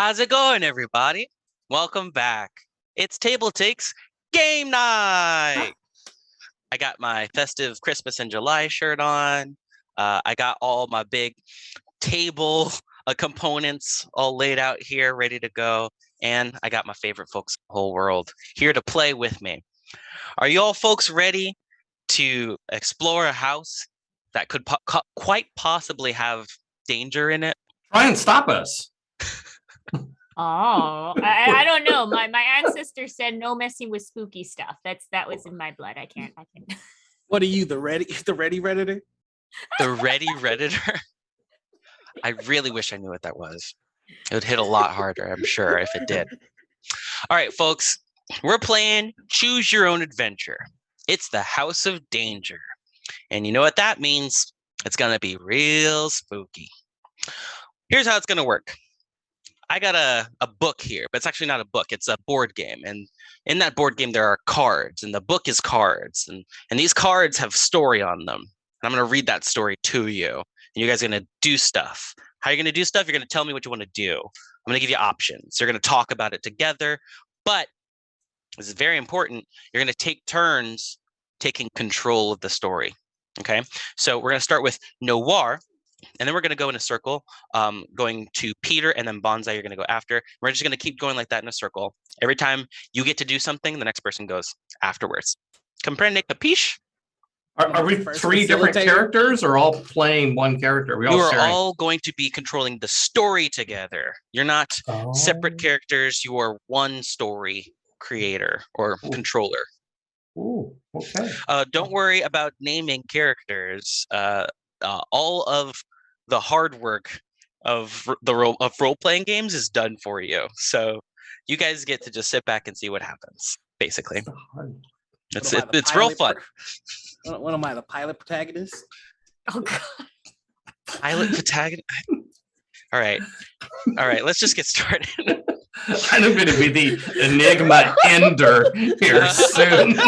How's it going, everybody? Welcome back. It's TableTakes game night. I got my festive Christmas in July shirt on. I got all my big table components all laid out here, ready to go. And I got my favorite folks in the whole world here to play with me. Are you all folks ready to explore a house that could quite possibly have danger in it? Try and stop us. Oh, I don't know. My ancestor said no messing with spooky stuff. That was in my blood. I can't. What are you, the ready Redditor? The ready Redditor? I really wish I knew what that was. It would hit a lot harder, I'm sure, if it did. All right, folks, we're playing Choose Your Own Adventure. It's the House of Danger. And you know what that means? It's going to be real spooky. Here's how it's going to work. I got a book here, but it's actually not a book. It's a board game. And in that board game, there are cards, and the book is cards. And these cards have story on them. And I'm going to read that story to you. And you guys are going to do stuff. How are you going to do stuff? You're going to tell me what you want to do. I'm going to give you options. You're going to talk about it together. But this is very important. You're going to take turns taking control of the story. Okay? So we're going to start with Noir. And then we're going to go in a circle, going to Peter and then Bonsai, you're going to go after. We're just going to keep going like that in a circle. Every time you get to do something, the next person goes afterwards. Comprende, capiche? Are we three different characters or all playing one character? You are all going to be controlling the story together. You're not separate characters. You are one story creator or controller. Ooh, okay. Don't worry about naming characters. All of the hard work of role-playing games is done for you. So you guys get to just sit back and see what happens, basically. It's real fun. What am I, the pilot protagonist? Oh, God. Pilot protagonist? All right, let's just get started. I'm going to be the Enigma Ender here soon.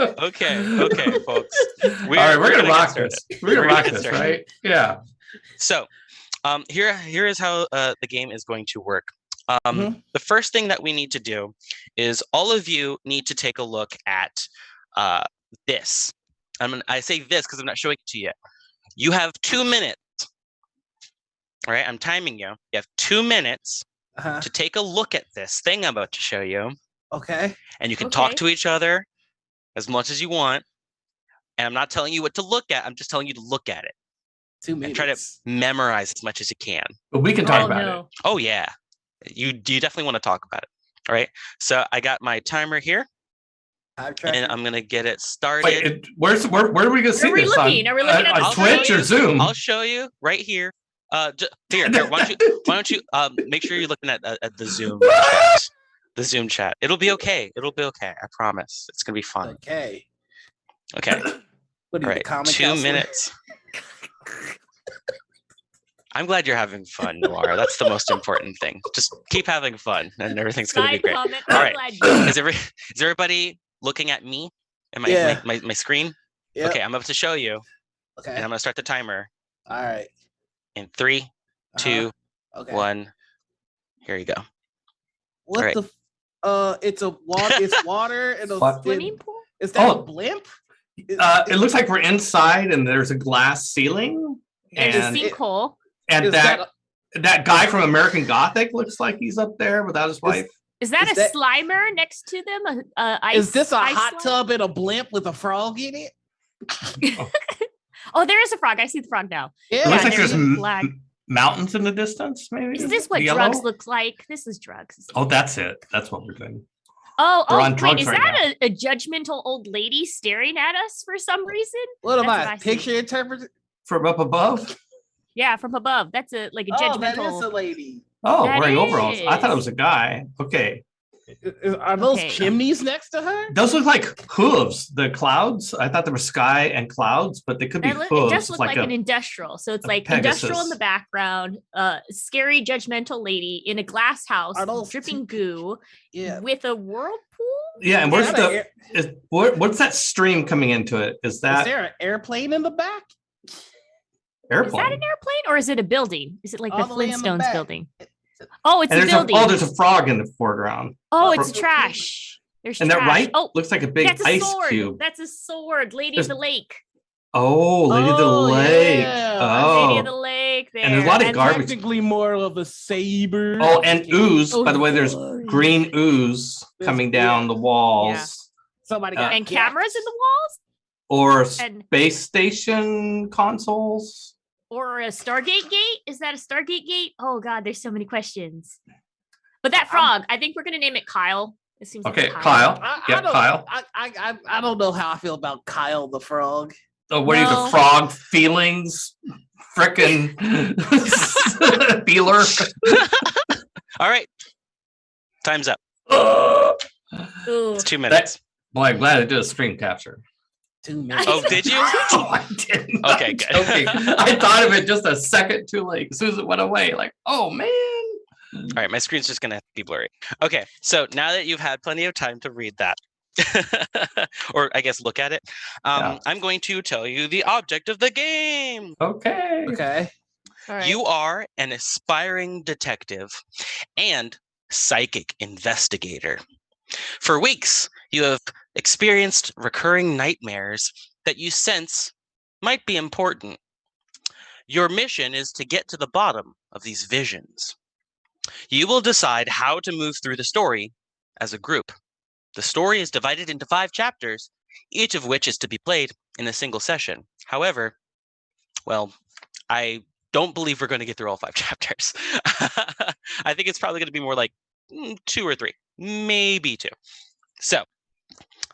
Okay, folks. All right, we're gonna rock this. We're gonna rock this, right? Yeah. So, here is how the game is going to work. The first thing that we need to do is all of you need to take a look at this. I say this because I'm not showing it to you yet. You have 2 minutes. All right, I'm timing you. You have 2 minutes to take a look at this thing I'm about to show you. Okay. And you can talk to each other as much as you want. And I'm not telling you what to look at. I'm just telling you to look at it. 2 minutes. And try to memorize as much as you can. But we can talk about it. Oh, yeah. You definitely want to talk about it. All right. So I got my timer here. And I'm going to get it started. Wait, where are we going to see this? Are we looking at on Twitch or Zoom? I'll show you right here. Here, why don't you make sure you're looking at the Zoom chat. The Zoom chat. It'll be okay. I promise. It's gonna be fun. Okay. What are you, right. 2 minutes. I'm glad you're having fun, Noir. That's the most important thing. Just keep having fun, and everything's gonna be great. All right. Is everybody looking at me and my screen? Yep. Okay, I'm about to show you. Okay. And I'm gonna start the timer. All right. In 3, 2, 1. Here you go. What the? It's water and a swimming pool. Is that a blimp? It looks like we're inside, and there's a glass ceiling, and a sinkhole. And that guy from American Gothic looks like he's up there without his wife. Is that a Slimer next to them? Is this a hot tub and a blimp with a frog in it? Oh, there is a frog. I see the frog now. Yeah, it looks like there's mountains in the distance, maybe. Is this what drugs look like? This is drugs. Oh, that's it. That's what we're doing. Wait, is that a judgmental old lady staring at us for some reason? What am I? Picture interpreted from up above? Yeah, from above. That's a judgmental. Oh, that is a lady. Oh, wearing overalls. I thought it was a guy. Okay. Are those chimneys next to her? Those look like hooves. The clouds. I thought there were sky and clouds, but they could be hooves. It does look like an industrial. So it's like Pegasus. Industrial in the background. Scary judgmental lady in a glass house, dripping goo, with a whirlpool. Yeah, and what's that stream coming into it? Is there an airplane in the back? Airplane. Is that an airplane or is it a building? Is it like All the the way in the Flintstones back. building? Oh, it's And a building. there's a frog in the foreground. Oh, it's trash. There's And trash. that right Oh, looks like a big that's a ice sword. cube. That's a sword. Lady of the Lake. Oh, Lady of the Lake. Yeah. Lady of Oh. the Lake there. And there's a lot of garbage. Technically more of a saber. Oh, and ooze. Oh, By the way, there's glory. green ooze coming down the walls. Somebody got And cameras in the walls? Or And- space station consoles. Or a Stargate gate? Is that a Stargate gate? Oh God, there's so many questions. But that frog, I think we're gonna name it Kyle. It seems Okay, like Kyle. I Yep, don't, Kyle. I don't know how I feel about Kyle the frog. Oh, what are you, No. the frog feelings? Frickin' feeler. All right. Time's up. Ooh. It's 2 minutes. Boy, I'm glad I did a screen capture. 2 minutes. Oh, did you? Oh, I didn't. Okay, I'm good. joking. I thought of it just a second too late. As soon as it went away, like, oh man. All right, my screen's just gonna be blurry. Okay, so now that you've had plenty of time to read that, or I guess look at it, Yeah. I'm going to tell you the object of the game. Okay. Okay. All right. You are an aspiring detective and psychic investigator. For weeks, you have experienced recurring nightmares that you sense might be important. Your mission is to get to the bottom of these visions. You will decide how to move through the story as a group. The story is divided into 5 chapters, each of which is to be played in a single session. However, well, I don't believe we're going to get through all 5 chapters. I think it's probably going to be more like 2 or 3, maybe 2. So,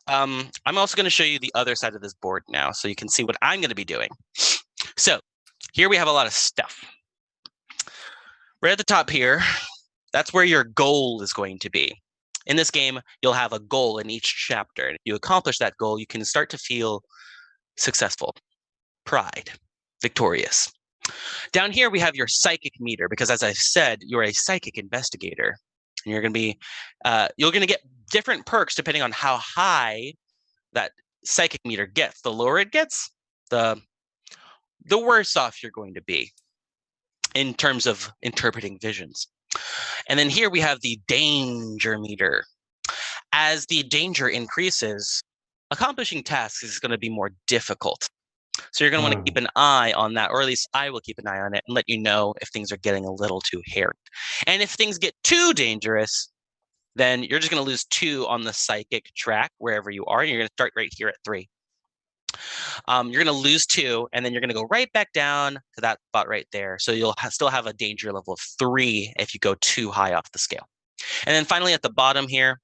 I'm also going to show you the other side of this board now so you can see what I'm going to be doing. So, here we have a lot of stuff. Right at the top here, that's where your goal is going to be. In this game, you'll have a goal in each chapter. And if you accomplish that goal, you can start to feel successful, pride, victorious. Down here, we have your psychic meter, because as I've said, you're a psychic investigator. And you're going to get different perks depending on how high that psychic meter gets. The lower it gets, the worse off you're going to be in terms of interpreting visions. And then here we have the danger meter. As the danger increases, accomplishing tasks is going to be more difficult. So you're going to want to keep an eye on that, or at least I will keep an eye on it and let you know if things are getting a little too hairy. And if things get too dangerous, then you're just going to lose 2 on the psychic track wherever you are. And you're going to start right here at 3. You're going to lose 2, and then you're going to go right back down to that spot right there. So you'll still have a danger level of 3 if you go too high off the scale. And then finally at the bottom here,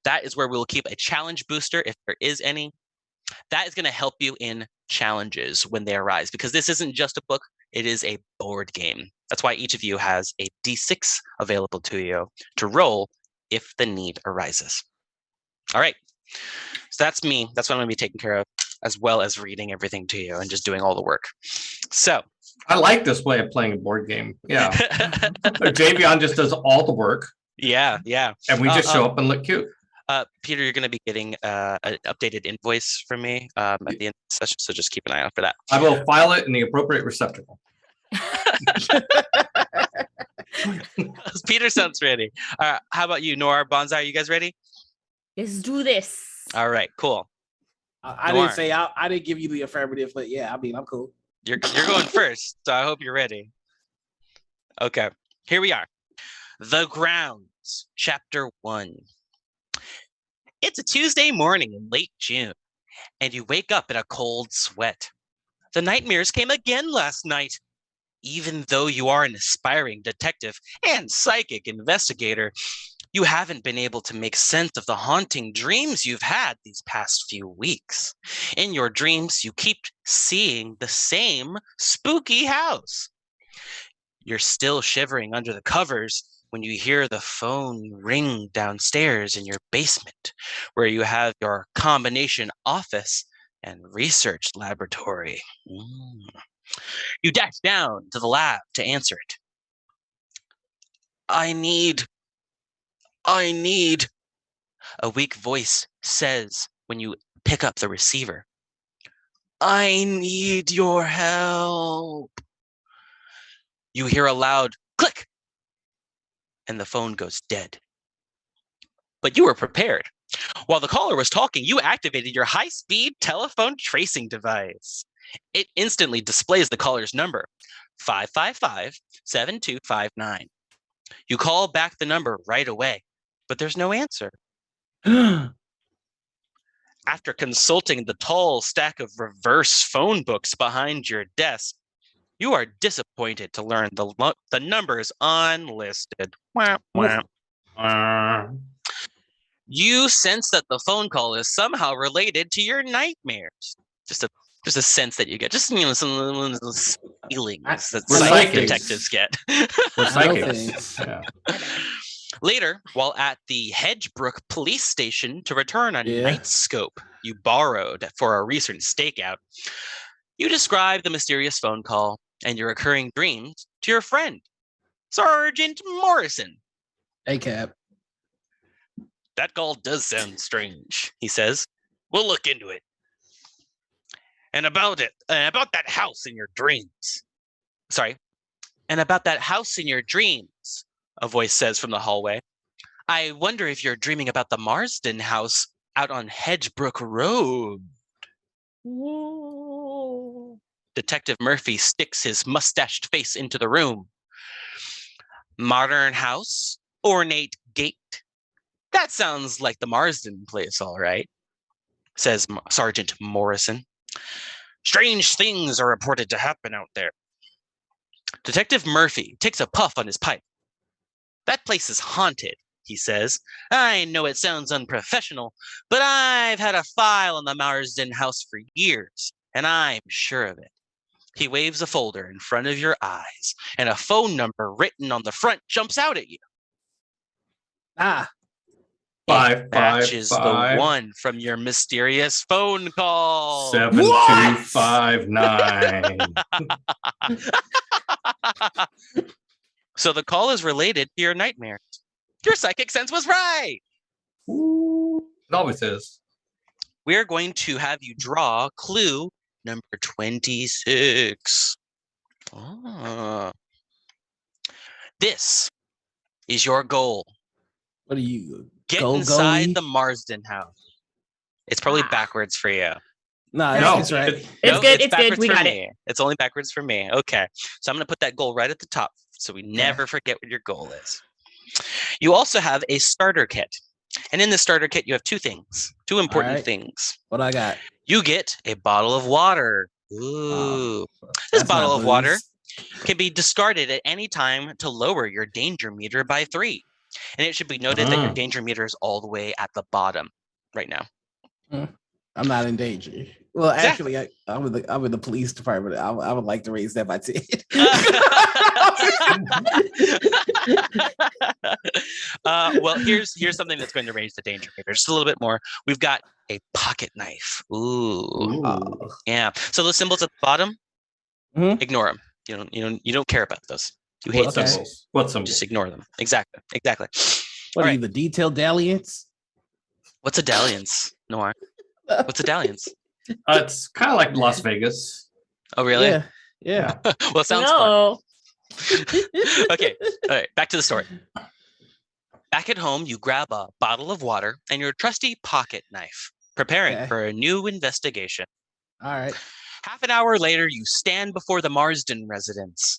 that is where we'll keep a challenge booster if there is any. That is going to help you in challenges when they arise, because this isn't just a book, it is a board game. That's why each of you has a D6 available to you to roll if the need arises. All right, so that's me. That's what I'm going to be taking care of, as well as reading everything to you and just doing all the work. So I like this way of playing a board game. Yeah. Javion just does all the work. Yeah. And we just show up and look cute. Peter, you're going to be getting an updated invoice from me at the end of the session, so just keep an eye out for that. I will file it in the appropriate receptacle. Peter sounds ready. How about you, Nora, Bonsai? Are you guys ready? Let's do this. All right, cool. I didn't say I didn't give you the affirmative, but yeah, I mean, I'm cool. You're going first, so I hope you're ready. Okay, here we are. The Grounds, Chapter 1. It's a Tuesday morning in late June, and you wake up in a cold sweat. The nightmares came again last night. Even though you are an aspiring detective and psychic investigator, you haven't been able to make sense of the haunting dreams you've had these past few weeks. In your dreams, you keep seeing the same spooky house. You're still shivering under the covers when you hear the phone ring downstairs in your basement, where you have your combination office and research laboratory. You dash down to the lab to answer it. I need, a weak voice says when you pick up the receiver. I need your help. You hear a loud click, and the phone goes dead. But you were prepared. While the caller was talking, you activated your high-speed telephone tracing device. It instantly displays the caller's number, 555-7259. You call back the number right away, but there's no answer. After consulting the tall stack of reverse phone books behind your desk, you are disappointed to learn the number is unlisted. Wah, wah. You sense that the phone call is somehow related to your nightmares. Just a sense that you get, just some feelings that psychic detectives get. We're psychics. Yeah. Later, while at the Hedgebrook police station to return a night scope you borrowed for a recent stakeout, you describe the mysterious phone call and your recurring dreams to your friend, Sergeant Morrison. Hey, Cap. That call does sound strange, he says. We'll look into it. And about that house in your dreams. And about that house in your dreams, a voice says from the hallway. I wonder if you're dreaming about the Marsden house out on Hedgebrook Road. Whoa. Detective Murphy sticks his mustached face into the room. Modern house, ornate gate. That sounds like the Marsden place, all right, says Sergeant Morrison. Strange things are reported to happen out there. Detective Murphy takes a puff on his pipe. That place is haunted, he says. I know it sounds unprofessional, but I've had a file on the Marsden house for years, and I'm sure of it. He waves a folder in front of your eyes, and a phone number written on the front jumps out at you. Ah. 555 the one from your mysterious phone call. 7259. So the call is related to your nightmares. Your psychic sense was right. It always is. We are going to have you draw clue number 26. This is your goal. What are you? Get inside the Marsden house. It's probably backwards for you. No, it's right. It's good. It's good. We got it. It's only backwards for me. Okay. So I'm going to put that goal right at the top so we never forget what your goal is. You also have a starter kit. And in the starter kit, you have two important things. What I got? You get a bottle of water. Ooh. This bottle of water can be discarded at any time to lower your danger meter by 3. And it should be noted that your danger meter is all the way at the bottom right now. I'm not in danger. Well, exactly. Actually, I'm in the police department. I would like to raise that by 10. Well, here's something that's going to raise the danger meter just a little bit more. We've got a pocket knife. Ooh. Yeah. So those symbols at the bottom, ignore them. You don't care about those. You hate those. What symbols? Just ignore them. Exactly. What are you, the detailed dalliance? What's a dalliance, Noir? What's a dalliance? It's kind of like Las Vegas. Oh, really? Yeah. Well, it sounds fun. Okay. All right. Back to the story. Back at home, you grab a bottle of water and your trusty pocket knife, preparing for a new investigation. All right. Half an hour later, you stand before the Marsden residence,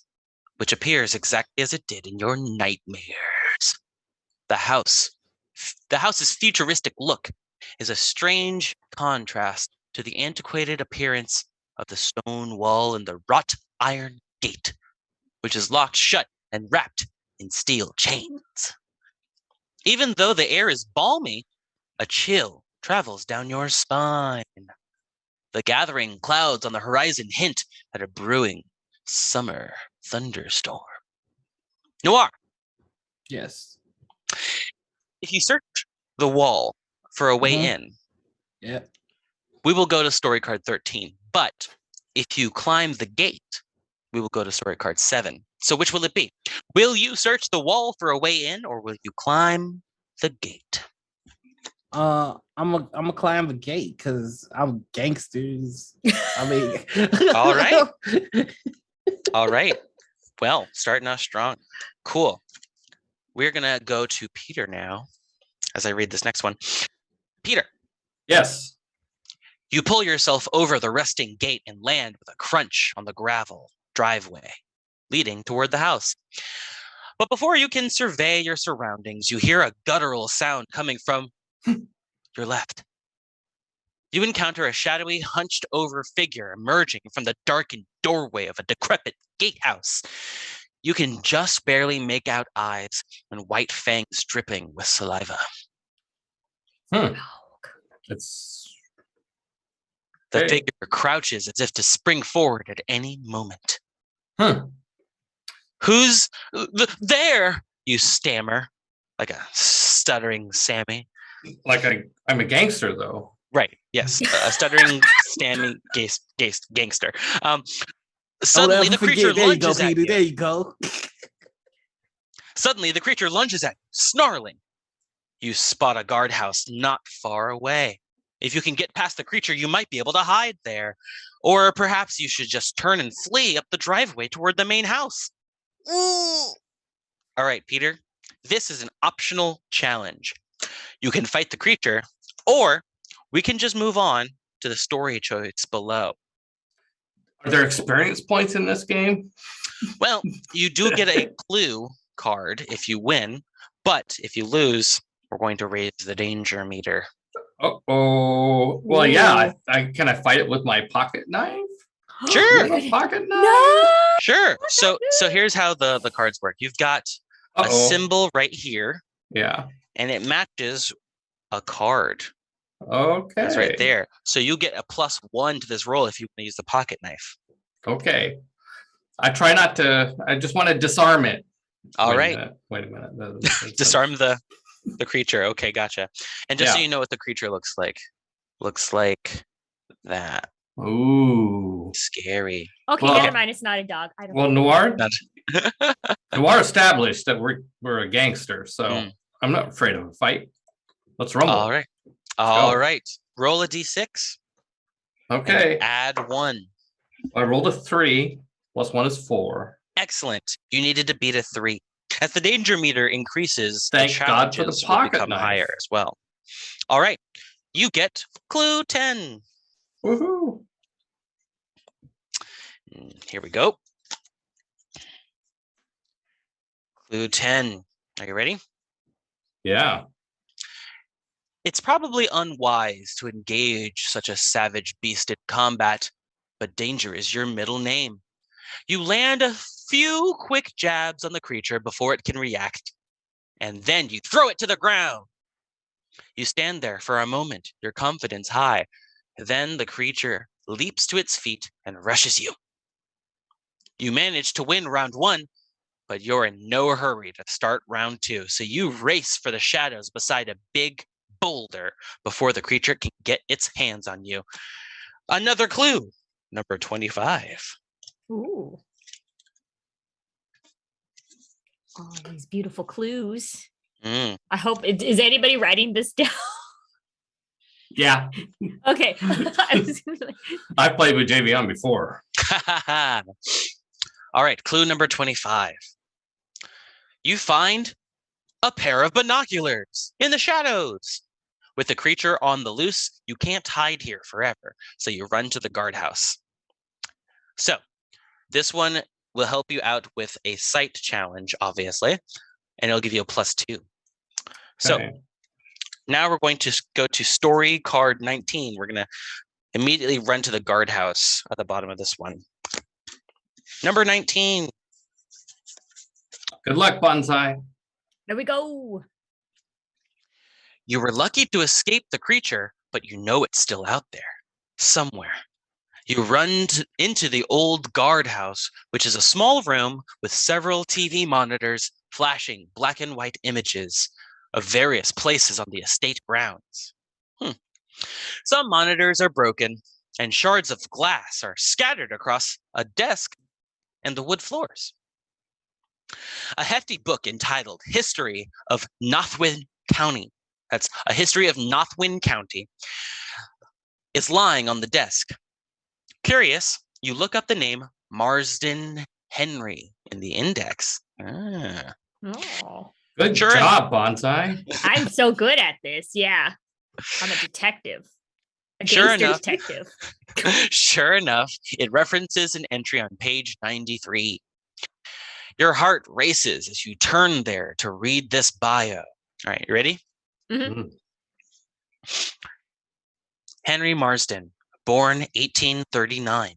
which appears exactly as it did in your nightmares. The house's futuristic look is a strange contrast to the antiquated appearance of the stone wall and the wrought iron gate, which is locked shut and wrapped in steel chains. Even though the air is balmy, a chill travels down your spine. The gathering clouds on the horizon hint at a brewing summer thunderstorm. Noir. Yes. If you search the wall for a way in, we will go to story card 13. But if you climb the gate, we will go to story card 7. So which will it be? Will you search the wall for a way in, or will you climb the gate? I'm gonna climb the gate because I'm gangsters. I mean, All right. Well, starting off strong. Cool. We're going to go to Peter now as I read this next one. Peter. Yes. You pull yourself over the rusting gate and land with a crunch on the gravel driveway leading toward the house. But before you can survey your surroundings, you hear a guttural sound coming from your left. You encounter a shadowy, hunched-over figure emerging from the darkened doorway of a decrepit gatehouse. You can just barely make out eyes and white fangs dripping with saliva. It's The Hey. figure crouches as if to spring forward at any moment. Who's there? You stammer, like a stuttering Sammy. like I'm a gangster though. Right, yes, a stuttering Sammy gangster. Suddenly, the creature lunges at you. There you go. Suddenly, the creature lunges at you, snarling. You spot a guardhouse not far away. If you can get past the creature, you might be able to hide there. Or perhaps you should just turn and flee up the driveway toward the main house. All right, Peter, this is an optional challenge. You can fight the creature, or we can just move on to the story choice below. Are there experience points in this game? Well, you do get a clue card if you win, but if you lose, we're going to raise the danger meter. Oh, well, yeah. Can I fight it with my pocket knife? Sure. You have a pocket knife? No. Sure. So here's how the cards work. You've got a symbol right here, Yeah. and it matches a card. Okay. That's right there. So you get a +1 to this roll if you want to use the pocket knife. Okay. I try not to. I just want to disarm it. All right. Wait a minute. Disarm the creature. Okay, gotcha. And just so Yeah. you know what the creature looks like that. Ooh. Scary. Okay, Well- never mind. It's not a dog. I don't. Well, Noir. Not- Noir established that we're a gangster, so Mm. I'm not afraid of a fight. Let's rumble. All right. go. All right. Roll a d6. and Okay. Add 1. I rolled a 3. +1 is 4. Excellent. You needed to beat a 3. As the danger meter increases, Thank the God for the challenges will pocket become knife. higher as well. All right. You get clue 10. Woohoo! Here we go. Clue 10. Are you ready? Yeah. It's probably unwise to engage such a savage beast in combat, but danger is your middle name. You land a few quick jabs on the creature before it can react, and then you throw it to the ground. You stand there for a moment, your confidence high. Then the creature leaps to its feet and rushes you. You manage to win round 1, but you're in no hurry to start round 2, so you race for the shadows beside a big boulder before the creature can get its hands on you. Another clue, number 25. Ooh. All these beautiful clues. Mm. I hope. Is anybody writing this down? Yeah. Okay. I was gonna be like, I've played with JV before. All right, clue number 25. You find a pair of binoculars in the shadows. With the creature on the loose, you can't hide here forever, so you run to the guardhouse. So, this one will help you out with a sight challenge, obviously, and it'll give you a +2. So, Okay. now we're going to go to story card 19. We're going to immediately run to the guardhouse at the bottom of this one. Number 19. Good luck, Bonsai. there we go. You were lucky to escape the creature, but you know it's still out there, somewhere. You run into the old guardhouse, which is a small room with several TV monitors flashing black and white images of various places on the estate grounds. Some monitors are broken, and shards of glass are scattered across a desk and the wood floors. A hefty book entitled History of Nothwin County, that's a history of Nothwin County, is lying on the desk. Curious, you look up the name Marsden Henry in the index. Oh, Good Sure. job, Bonsai. I'm so good at this. Yeah. I'm a detective. A Sure gangster enough. detective. Sure enough, it references an entry on page 93. Your heart races as you turn there to read this bio. All right, you ready? Mhm. Henry Marsden, born 1839,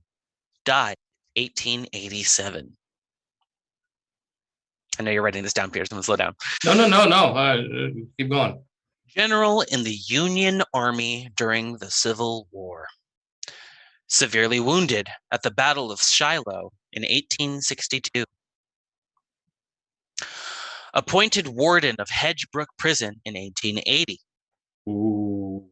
died 1887. I know you're writing this down, Pierce. I'm gonna slow down. No. Keep going. General in the Union Army during the Civil War. Severely wounded at the Battle of Shiloh in 1862. Appointed warden of Hedge Prison in 1880. Ooh.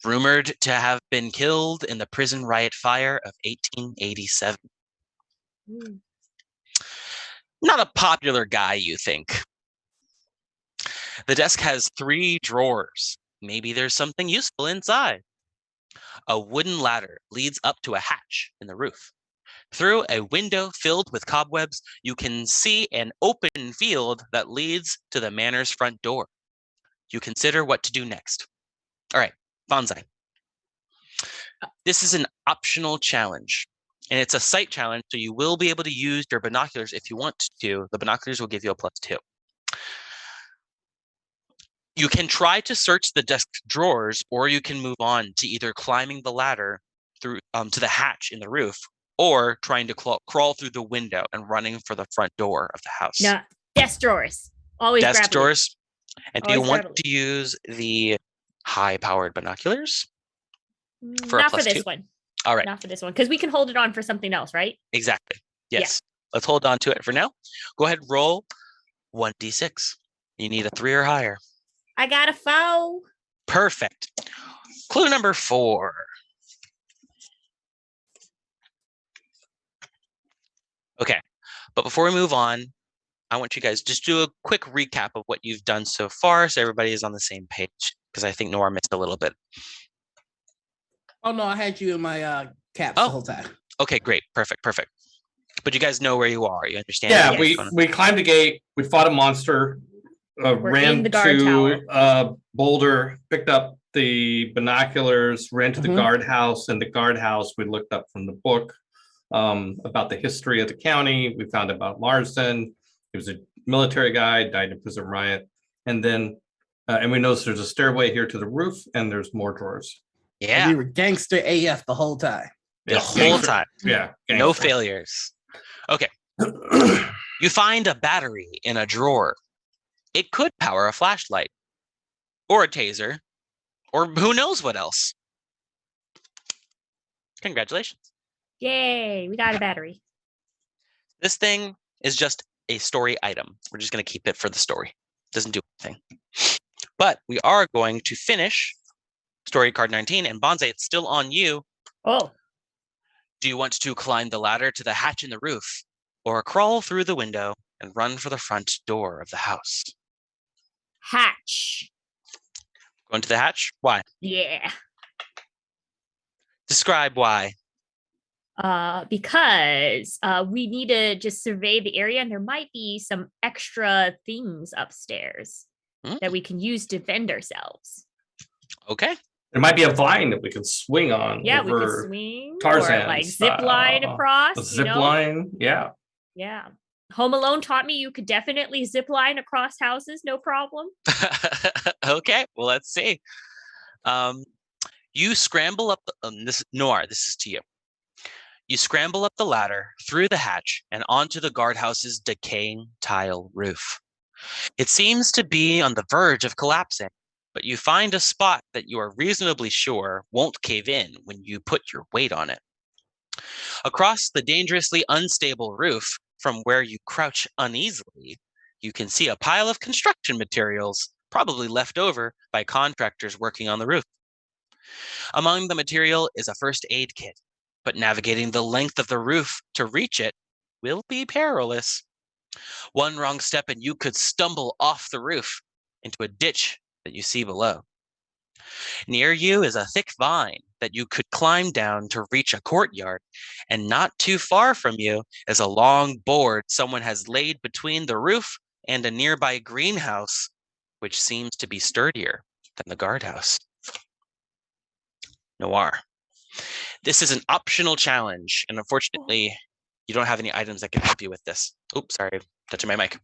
Rumored to have been killed in the prison riot fire of 1887. Not a popular guy, you think. The desk has 3 drawers. Maybe there's something useful inside. A wooden ladder leads up to a hatch in the roof. Through a window filled with cobwebs, you can see an open field that leads to the manor's front door. You consider what to do next. All right, Bonsai. This is an optional challenge, and it's a sight challenge, so you will be able to use your binoculars if you want to. The binoculars will give you a +2. You can try to search the desk drawers, or you can move on to either climbing the ladder through to the hatch in the roof, or trying to crawl through the window and running for the front door of the house. No, desk drawers. Always Desk grab drawers. And do you Always want grab to use the high-powered binoculars for Not a for +2? this one. All right, Not for this one, because we can hold it on for something else, right? exactly. Yes. Let's hold on to it for now. Go ahead, roll 1d6. You need a 3 or higher. I got a foe. Perfect. Clue number 4. Okay, but before we move on, I want you guys just do a quick recap of what you've done so far so everybody is on the same page, because I think Nora missed a little bit. Oh no, I had you in my caps the whole time. Okay, great. Perfect. But you guys know where you are. You understand? Yeah, Yes. we climbed a gate. We fought a monster. in Ran the guard to Boulder, picked up the binoculars, ran to the Mhm. guardhouse. In the guardhouse, we looked up from the book about the history of the county. We found about Marsden. He was a military guy, died in a prison riot. And then, and we noticed there's a stairway here to the roof, and there's more drawers. And Yeah, we were gangster AF the whole time. the Yeah, whole gangster. time. Yeah, No gangster. failures. Okay. You find a battery in a drawer. It could power a flashlight or a taser or who knows what else. Congratulations. Yay, we got a battery. This thing is just a story item. We're just going to keep it for the story. Doesn't do anything. But we are going to finish story card 19, and Bonsai, it's still on you. Oh, Do you want to climb the ladder to the hatch in the roof, or crawl through the window and run for the front door of the house? hatch. Going to the hatch? Why? Yeah. Describe why. Because we need to just survey the area, and there might be some extra things upstairs that we can use to defend ourselves. Okay. There might be a vine that we can swing on. Yeah, we could over swing Tarzan or like style. zip line across. a zip line. Yeah. Yeah. Home Alone taught me you could definitely zip line across houses, no problem. Okay. Well, let's see. You scramble up. This Noir. This is to you. You scramble up the ladder, through the hatch, and onto the guardhouse's decaying tile roof. It seems to be on the verge of collapsing, but you find a spot that you are reasonably sure won't cave in when you put your weight on it. Across the dangerously unstable roof, from where you crouch uneasily, you can see a pile of construction materials, probably left over by contractors working on the roof. Among the material is a first aid kit, but navigating the length of the roof to reach it will be perilous. One wrong step and you could stumble off the roof into a ditch that you see below. Near you is a thick vine that you could climb down to reach a courtyard, and not too far from you is a long board someone has laid between the roof and a nearby greenhouse, which seems to be sturdier than the guardhouse. Noir. This is an optional challenge, and unfortunately, you don't have any items that can help you with this. Oops, sorry, touching my mic.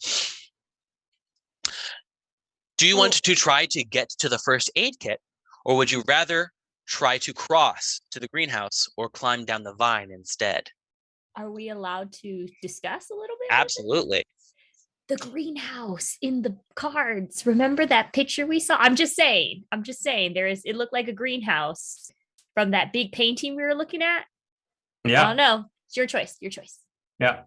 Do you want to try to get to the first aid kit, or would you rather try to cross to the greenhouse or climb down the vine instead? Are we allowed to discuss a little bit? Absolutely. The greenhouse in the cards. Remember that picture we saw? I'm just saying. It looked like a greenhouse from that big painting we were looking at. Yeah. I don't know. It's your choice. Yeah.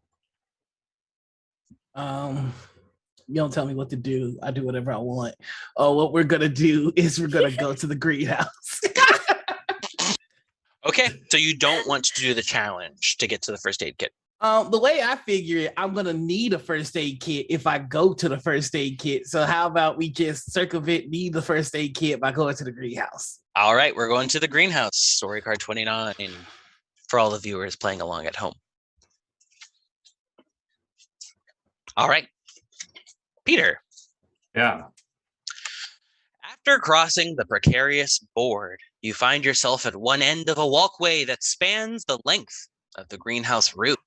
You don't tell me what to do. I do whatever I want. Oh, what we're gonna do is we're gonna go to the greenhouse. Okay, so you don't want to do the challenge to get to the first aid kit. The way I figure it, I'm gonna need a first aid kit if I go to the first aid kit. So how about we just need the first aid kit by going to the greenhouse? All right, we're going to the greenhouse. Story card 29 for all the viewers playing along at home. All right, Peter. Yeah. After crossing the precarious board, you find yourself at one end of a walkway that spans the length of the greenhouse roof.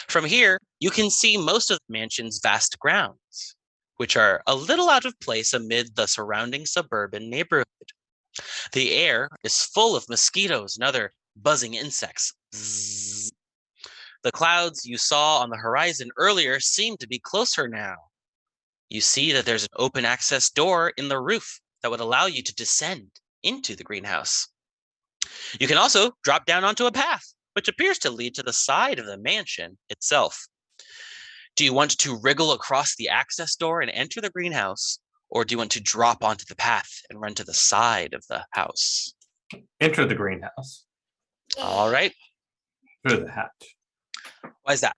From here, you can see most of the mansion's vast grounds, which are a little out of place amid the surrounding suburban neighborhood. The air is full of mosquitoes and other buzzing insects. Zzz. The clouds you saw on the horizon earlier seem to be closer now. You see that there's an open access door in the roof that would allow you to descend into the greenhouse. You can also drop down onto a path, which appears to lead to the side of the mansion itself. Do you want to wriggle across the access door and enter the greenhouse, or do you want to drop onto the path and run to the side of the house? Enter the greenhouse. All right. Through the hatch. Why is that?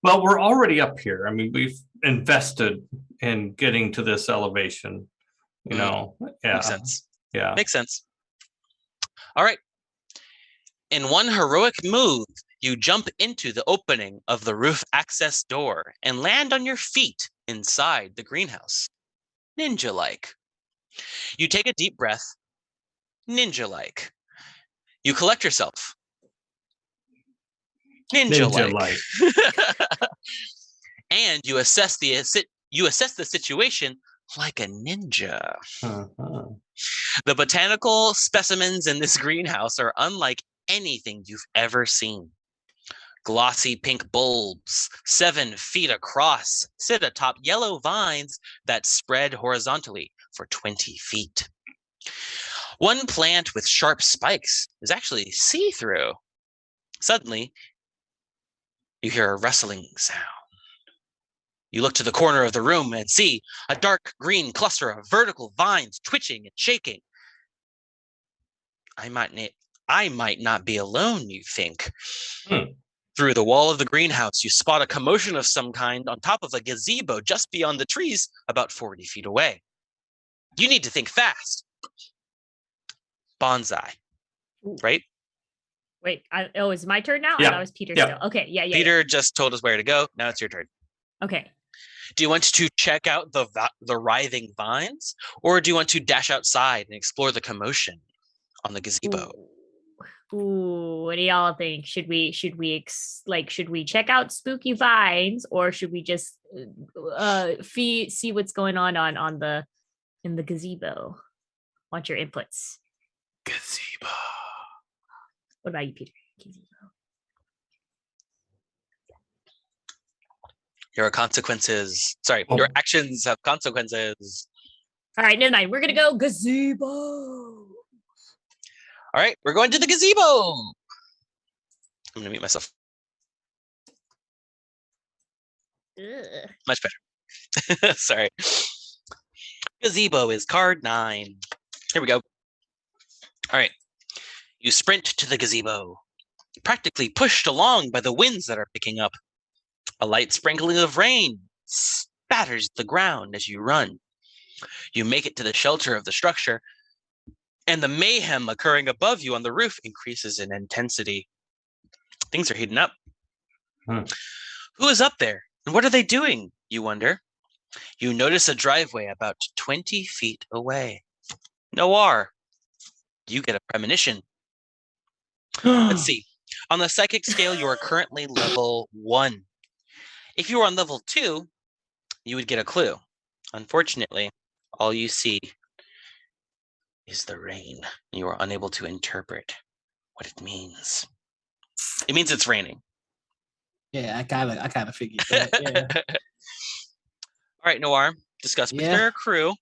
Well, we're already up here. I mean, we've invested in getting to this elevation. You know, yeah. Makes sense. Yeah. Makes sense. All right. In one heroic move, you jump into the opening of the roof access door and land on your feet inside the greenhouse. Ninja-like. You take a deep breath. Ninja-like. You collect yourself. Ninja-like. And you assess the situation like a ninja. Uh-huh. The botanical specimens in this greenhouse are unlike anything you've ever seen. Glossy pink bulbs, 7 feet across, sit atop yellow vines that spread horizontally for 20 feet. One plant with sharp spikes is actually see-through. Suddenly, you hear a rustling sound. You look to the corner of the room and see a dark green cluster of vertical vines twitching and shaking. I might not be alone, you think. Through the wall of the greenhouse, you spot a commotion of some kind on top of a gazebo just beyond the trees, about 40 feet away. You need to think fast. Bonsai, right? Wait, it's my turn now? Yeah. I thought it was Peter still. Okay, yeah. Peter just told us where to go. Now it's your turn. Okay. Do you want to check out the writhing vines, or do you want to dash outside and explore the commotion on the gazebo? Ooh, what do y'all think? Should we check out spooky vines, or should we just see what's going on in the gazebo? Want your inputs? Gazebo. What about you, Peter? Gazebo. Your consequences. Sorry, your actions have consequences. All right, never mind. We're gonna go gazebo. All right, we're going to the gazebo. I'm gonna mute myself. Ugh. Much better. Sorry. Gazebo is card 9. Here we go. All right. You sprint to the gazebo, practically pushed along by the winds that are picking up. A light sprinkling of rain spatters the ground as you run. You make it to the shelter of the structure, and the mayhem occurring above you on the roof increases in intensity. Things are heating up. Who is up there, and what are they doing, you wonder? You notice a driveway about 20 feet away. Noir, you get a premonition. Let's see. On the psychic scale, you are currently level 1. If you were on level 2, you would get a clue. Unfortunately, all you see is the rain. You are unable to interpret what it means. It means it's raining. Yeah, I kind of figured that. Yeah. All right, Noir, discuss with your crew.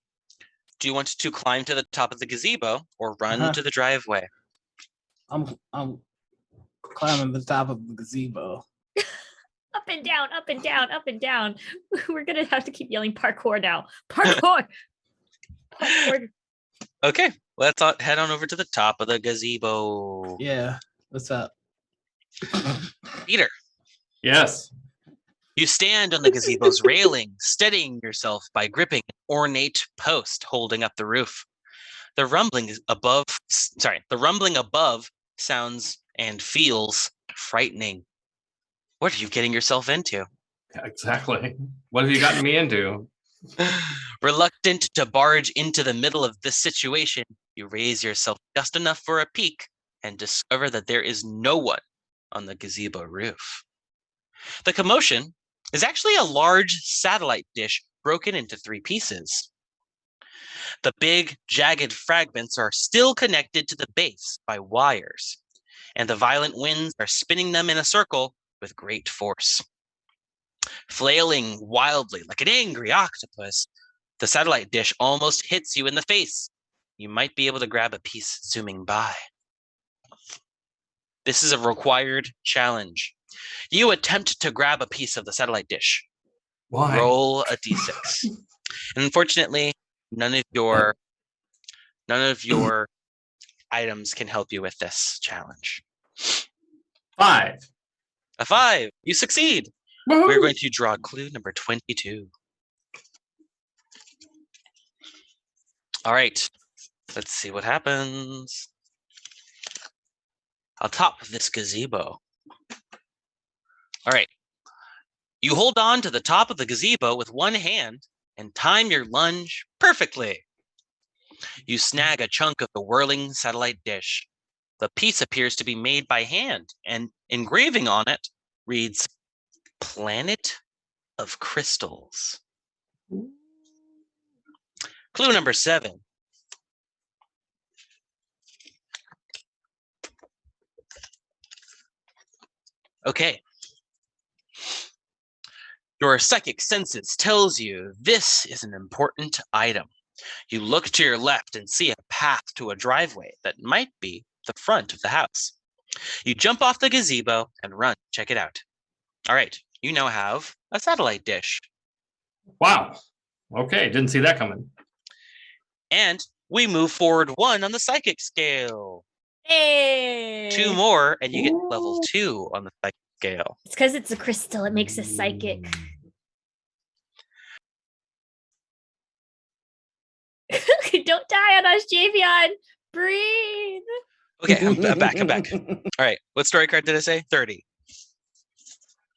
Do you want to climb to the top of the gazebo or run to the driveway? I'm climbing the top of the gazebo. Up and down, up and down, up and down. We're gonna have to keep yelling parkour now. Parkour. Parkour. Okay, let's head on over to the top of the gazebo. Yeah. What's up? Peter. Yes. You stand on the gazebo's railing, steadying yourself by gripping an ornate post holding up the roof. The rumbling above sounds and feels frightening. What are you getting yourself into? Exactly. What have you gotten me into? Reluctant to barge into the middle of this situation, you raise yourself just enough for a peek and discover that there is no one on the gazebo roof. The commotion is actually a large satellite dish broken into 3 pieces. The big, jagged fragments are still connected to the base by wires, and the violent winds are spinning them in a circle with great force. Flailing wildly like an angry octopus, the satellite dish almost hits you in the face. You might be able to grab a piece zooming by. This is a required challenge. You attempt to grab a piece of the satellite dish. Why? Roll a d6. And unfortunately, none of your items can help you with this challenge. 5. A 5. You succeed. Woo-hoo. We're going to draw clue number 22. All right. Let's see what happens. On top of this gazebo. All right. You hold on to the top of the gazebo with one hand and time your lunge perfectly. You snag a chunk of the whirling satellite dish. The piece appears to be made by hand, and engraving on it reads, Planet of Crystals. Clue number 7. Okay. Your psychic senses tells you this is an important item. You look to your left and see a path to a driveway that might be the front of the house. You jump off the gazebo and run. Check it out. All right. You now have a satellite dish. Wow. Okay. Didn't see that coming. And we move forward 1 on the psychic scale. Hey. 2 more, and you get level 2 on the psychic scale. It's because it's a crystal. It makes us psychic. Don't die on us, Javion. Breathe. Okay, I'm back. All right, what story card did I say? 30.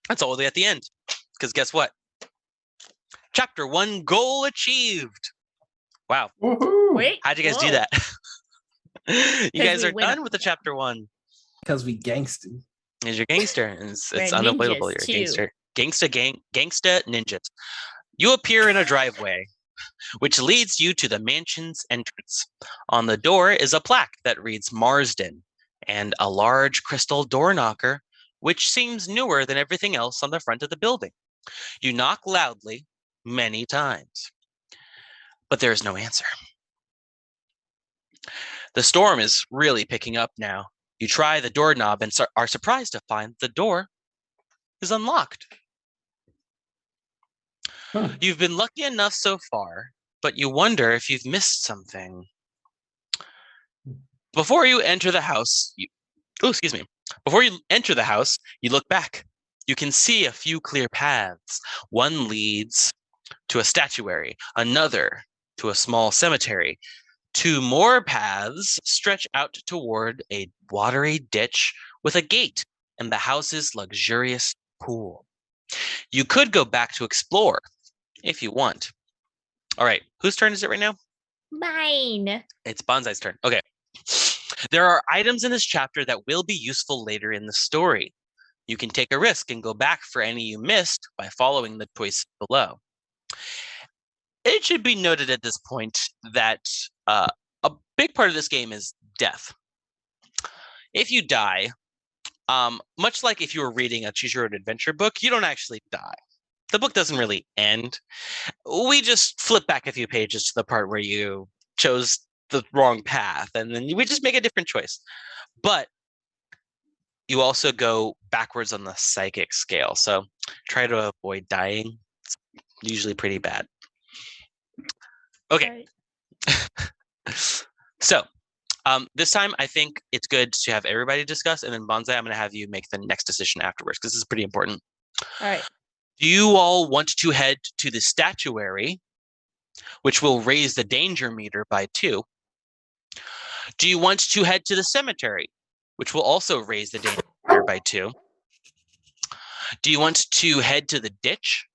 That's all the way at the end. Because guess what? Chapter 1 goal achieved. Wow. Woohoo. Wait. How'd you guys do that? You guys are done with the chapter 1. Because we gangster. Is your gangster. It's We're unavoidable. ninjas, You're a too. gangster. Gangsta ninjas. You appear in a driveway, which leads you to the mansion's entrance. On the door is a plaque that reads Marsden and a large crystal door knocker, which seems newer than everything else on the front of the building. You knock loudly many times, but there is no answer. The storm is really picking up now. You try the doorknob and are surprised to find the door is unlocked. Huh. You've been lucky enough so far, but you wonder if you've missed something. Before you enter the house, Before you enter the house, you look back. You can see a few clear paths. One leads to a statuary, another to a small cemetery. 2 more paths stretch out toward a watery ditch with a gate and the house's luxurious pool. You could go back to explore if you want. All right, whose turn is it right now? Mine. It's Bonsai's turn. Okay. There are items in this chapter that will be useful later in the story. You can take a risk and go back for any you missed by following the choices below. It should be noted at this point that a big part of this game is death. If you die, much like if you were reading a Choose Your Own Adventure book, you don't actually die. The book doesn't really end. We just flip back a few pages to the part where you chose the wrong path, and then we just make a different choice. But you also go backwards on the psychic scale, so try to avoid dying. It's usually pretty bad. Okay. So this time I think it's good to have everybody discuss, and then Bonsai, I'm going to have you make the next decision afterwards because this is pretty important. All right. Do you all want to head to the statuary, which will raise the danger meter by 2? Do you want to head to the cemetery, which will also raise the danger meter by 2? Do you want to head to the ditch,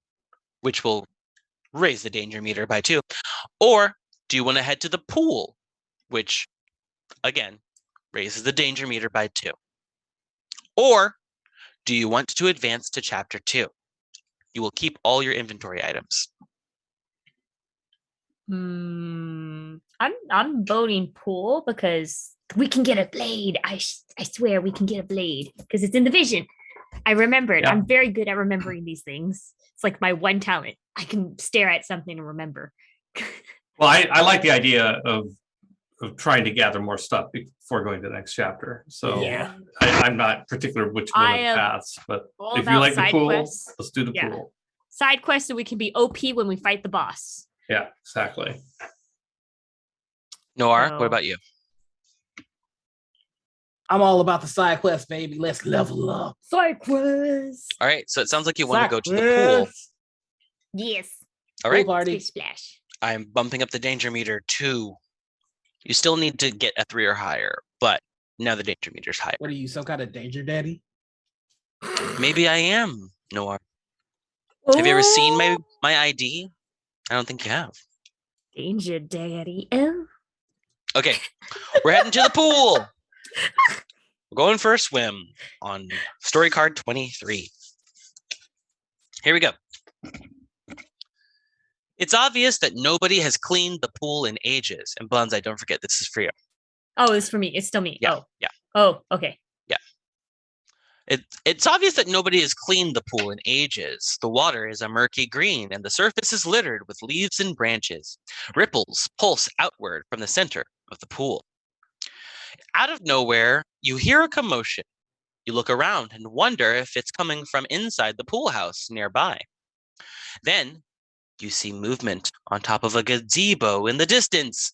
which will raise the danger meter by 2? Or do you want to head to the pool, which, again, raises the danger meter by 2? Or do you want to advance to chapter 2? You will keep all your inventory items. I'm voting pool because we can get a blade. I swear we can get a blade because it's in the vision. I remembered. Yeah. I'm very good at remembering these things. It's like my one talent. I can stare at something and remember. Well, I like the idea of trying to gather more stuff before going to the next chapter. So Yeah. I'm not particular which one of the paths, but all if you about like the side pool, quests. let's do the Yeah. pool. Side quest so we can be OP when we fight the boss. Yeah, exactly. Noir, So- what about you? I'm all about the side quest, baby. Let's level up. Side quest. All right, so it sounds like you want to go to the Side pool. Yes. All right, Pool party. Splish splash. I'm bumping up the danger meter 2. You still need to get a 3 or higher, but now the danger meter's higher. What are you, some kind of danger daddy? Maybe I am, Noir. Have you ever seen my ID? I don't think you have. Danger daddy? Oh. Okay, we're heading to the pool. We're going for a swim on story card 23. Here we go. It's obvious that nobody has cleaned the pool in ages. And Bonsai, don't forget, this is for you. Oh, it's for me. It's still me. Yeah, Oh. yeah. Oh, okay. It's obvious that nobody has cleaned the pool in ages. The water is a murky green, and the surface is littered with leaves and branches. Ripples pulse outward from the center of the pool. Out of nowhere, you hear a commotion. You look around and wonder if it's coming from inside the pool house nearby. Then you see movement on top of a gazebo in the distance.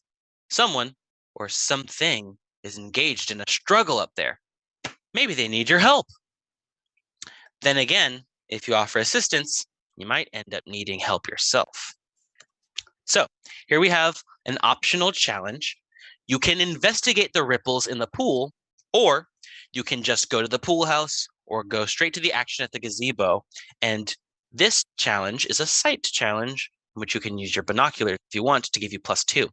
Someone or something is engaged in a struggle up there. Maybe they need your help. Then again, if you offer assistance, you might end up needing help yourself. So here we have an optional challenge. You can investigate the ripples in the pool, or you can just go to the pool house or go straight to the action at the gazebo. And this challenge is a sight challenge, in which you can use your binoculars if you want to give you +2.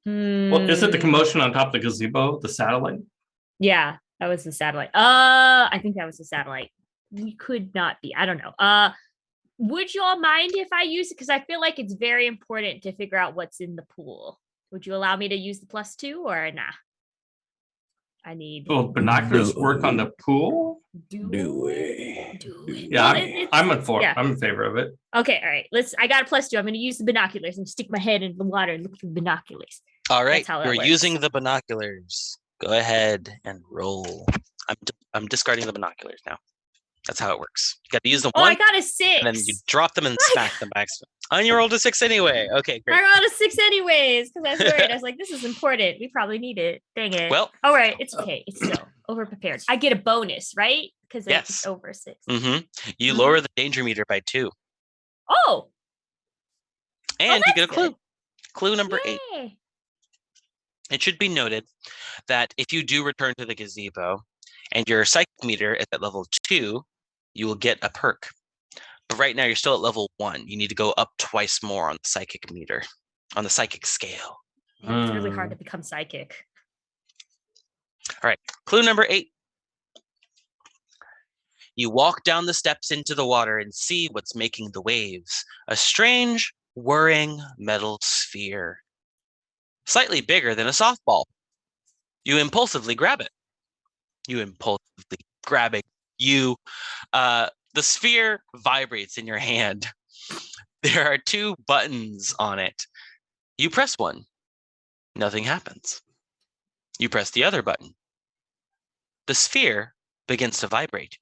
Well, is it the commotion on top of the gazebo, the satellite? Yeah, that was the satellite. I think that was the satellite. We could not be. I don't know. Would you all mind if I use it? Because I feel like it's very important to figure out what's in the pool. Would you allow me to use the +2 or nah? I need. Will binoculars work on the pool? Do it. Do it. Yeah, Well, I'm in yeah. I'm in favor of it. Okay, all right. I got a +2. I'm going to use the binoculars and stick my head in the water and look through the binoculars. All right, how that you're works. using the binoculars. Go ahead and roll. I'm discarding the binoculars now. That's how it works. You got to use the Oh, one, I got a 6. and then you drop them and smack them by accident. And you rolled a 6 anyway. Okay, great. I got a 6 anyways because I was worried. I was like, this is important. We probably need it. Dang it. Well, all right. It's okay. It's still over prepared. I get a bonus, right? Because Yes. it's over 6. You Mhm. lower the danger meter by 2, Oh, and you get a that's clue. good. Clue number 8. Yay. It should be noted that if you do return to the gazebo and your psychic meter is at level 2, you will get a perk. But right now you're still at level 1. You need to go up twice more on the psychic meter, on the psychic scale. Man, it's really hard to become psychic. All right, clue number 8. You walk down the steps into the water and see what's making the waves. A strange, whirring metal sphere. Slightly bigger than a softball. You impulsively grab it. The sphere vibrates in your hand. There are 2 buttons on it. You press one. Nothing happens. You press the other button. The sphere begins to vibrate.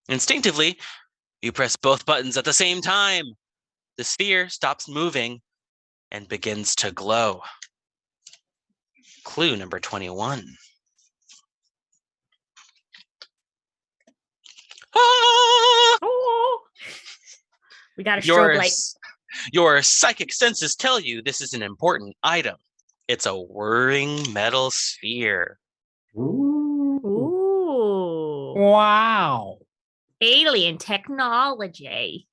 Instinctively, you press both buttons at the same time. The sphere stops moving and begins to glow. Clue number 21. Ah! Oh, we got a strobe light. Your psychic senses tell you this is an important item. It's a whirring metal sphere. Ooh. Wow. Alien technology.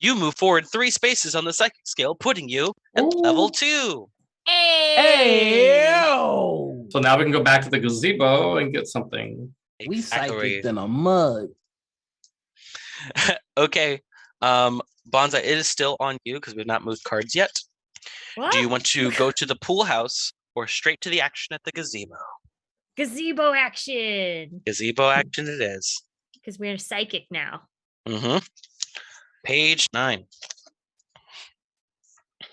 You move forward 3 spaces on the psychic scale, putting you at level 2. Hey. Ew. So now we can go back to the gazebo and get something. We Exactly. psychic in a mug. Okay. Bonza, it is still on you because we've not moved cards yet. What? Do you want to go to the pool house or straight to the action at the gazebo? Gazebo action. Gazebo action it is. Because we're psychic now. Mm-hmm. Page 9.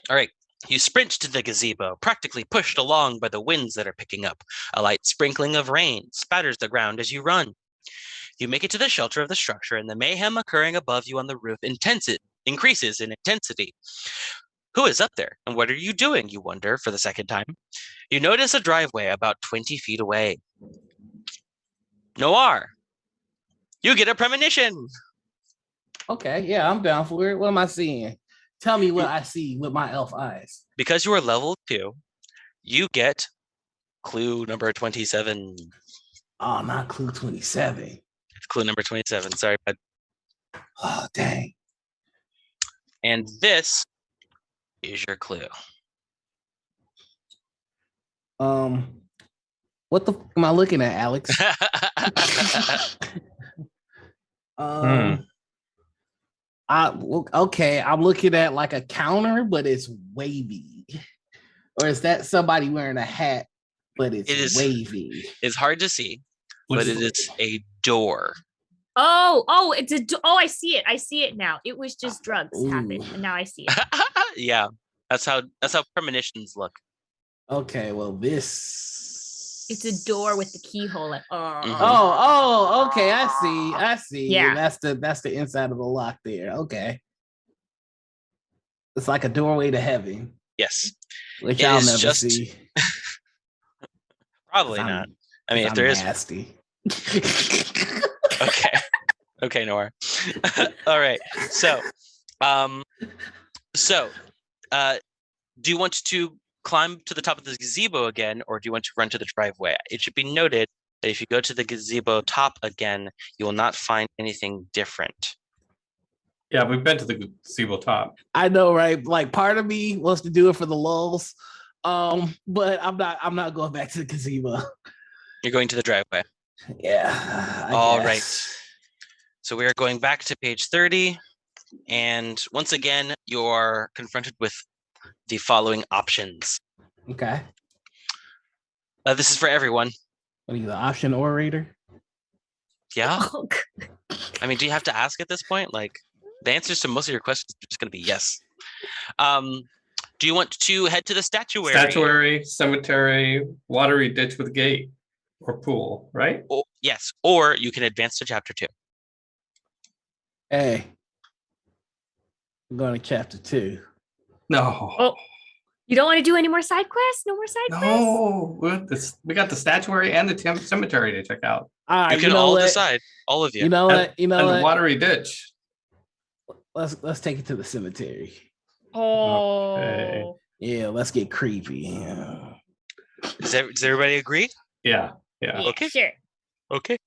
All right. You sprint to the gazebo, practically pushed along by the winds that are picking up. A light sprinkling of rain spatters the ground as you run. You make it to the shelter of the structure, and the mayhem occurring above you on the roof increases in intensity. Who is up there, and what are you doing, you wonder for the second time. You notice a driveway about 20 feet away. Noir, you get a premonition. Okay, yeah, I'm down for it. What am I seeing? Tell me what I see with my elf eyes. Because you are level 2, you get clue number 27. Oh, not clue 27. It's clue number 27. Sorry, bud. Oh, dang. And this is your clue. What the f- am I looking at, Alex? Okay, I'm looking at like a counter, but it's wavy. Or is that somebody wearing a hat, but it's wavy? It's hard to see, but it is a door. Oh, it's I see it. I see it now. It was just drugs happened, and now I see it. Yeah, that's how premonitions look. Okay, well It's a door with the keyhole. Okay, I see. Yeah. That's the inside of the lock there. Okay. It's like a doorway to heaven. Yes. Which It I'll is never just- see. Probably not. I mean, if there is. Nasty. Okay, Nora. All right. So, do you want to climb to the top of the gazebo again, or do you want to run to the driveway? It should be noted that if you go to the gazebo top again, you will not find anything different. Yeah, we've been to the gazebo top. I know, right? Like part of me wants to do it for the lulz. But I'm not going back to the gazebo. You're going to the driveway. Yeah. All right. So we are going back to page 30. And once again, you're confronted with the following options. Okay. This is for everyone. What are you, the option orator? Yeah. Oh, I mean, do you have to ask at this point? Like, the answers to most of your questions are just going to be yes. Do you want to head to the statuary? Statuary, cemetery, watery ditch with gate, or pool, right? Yes. Or you can advance to chapter 2. Hey. I'm going to chapter 2. No. Oh, you don't want to do any more side quests? No more side quests? No. We got the statuary and the cemetery to check out. All right, You can all decide, all of you. You know what? And the watery ditch. Let's take it to the cemetery. Oh. Okay. Yeah, let's get creepy. Yeah. Does everybody agree? Yeah. Yeah, Okay. sure. Okay.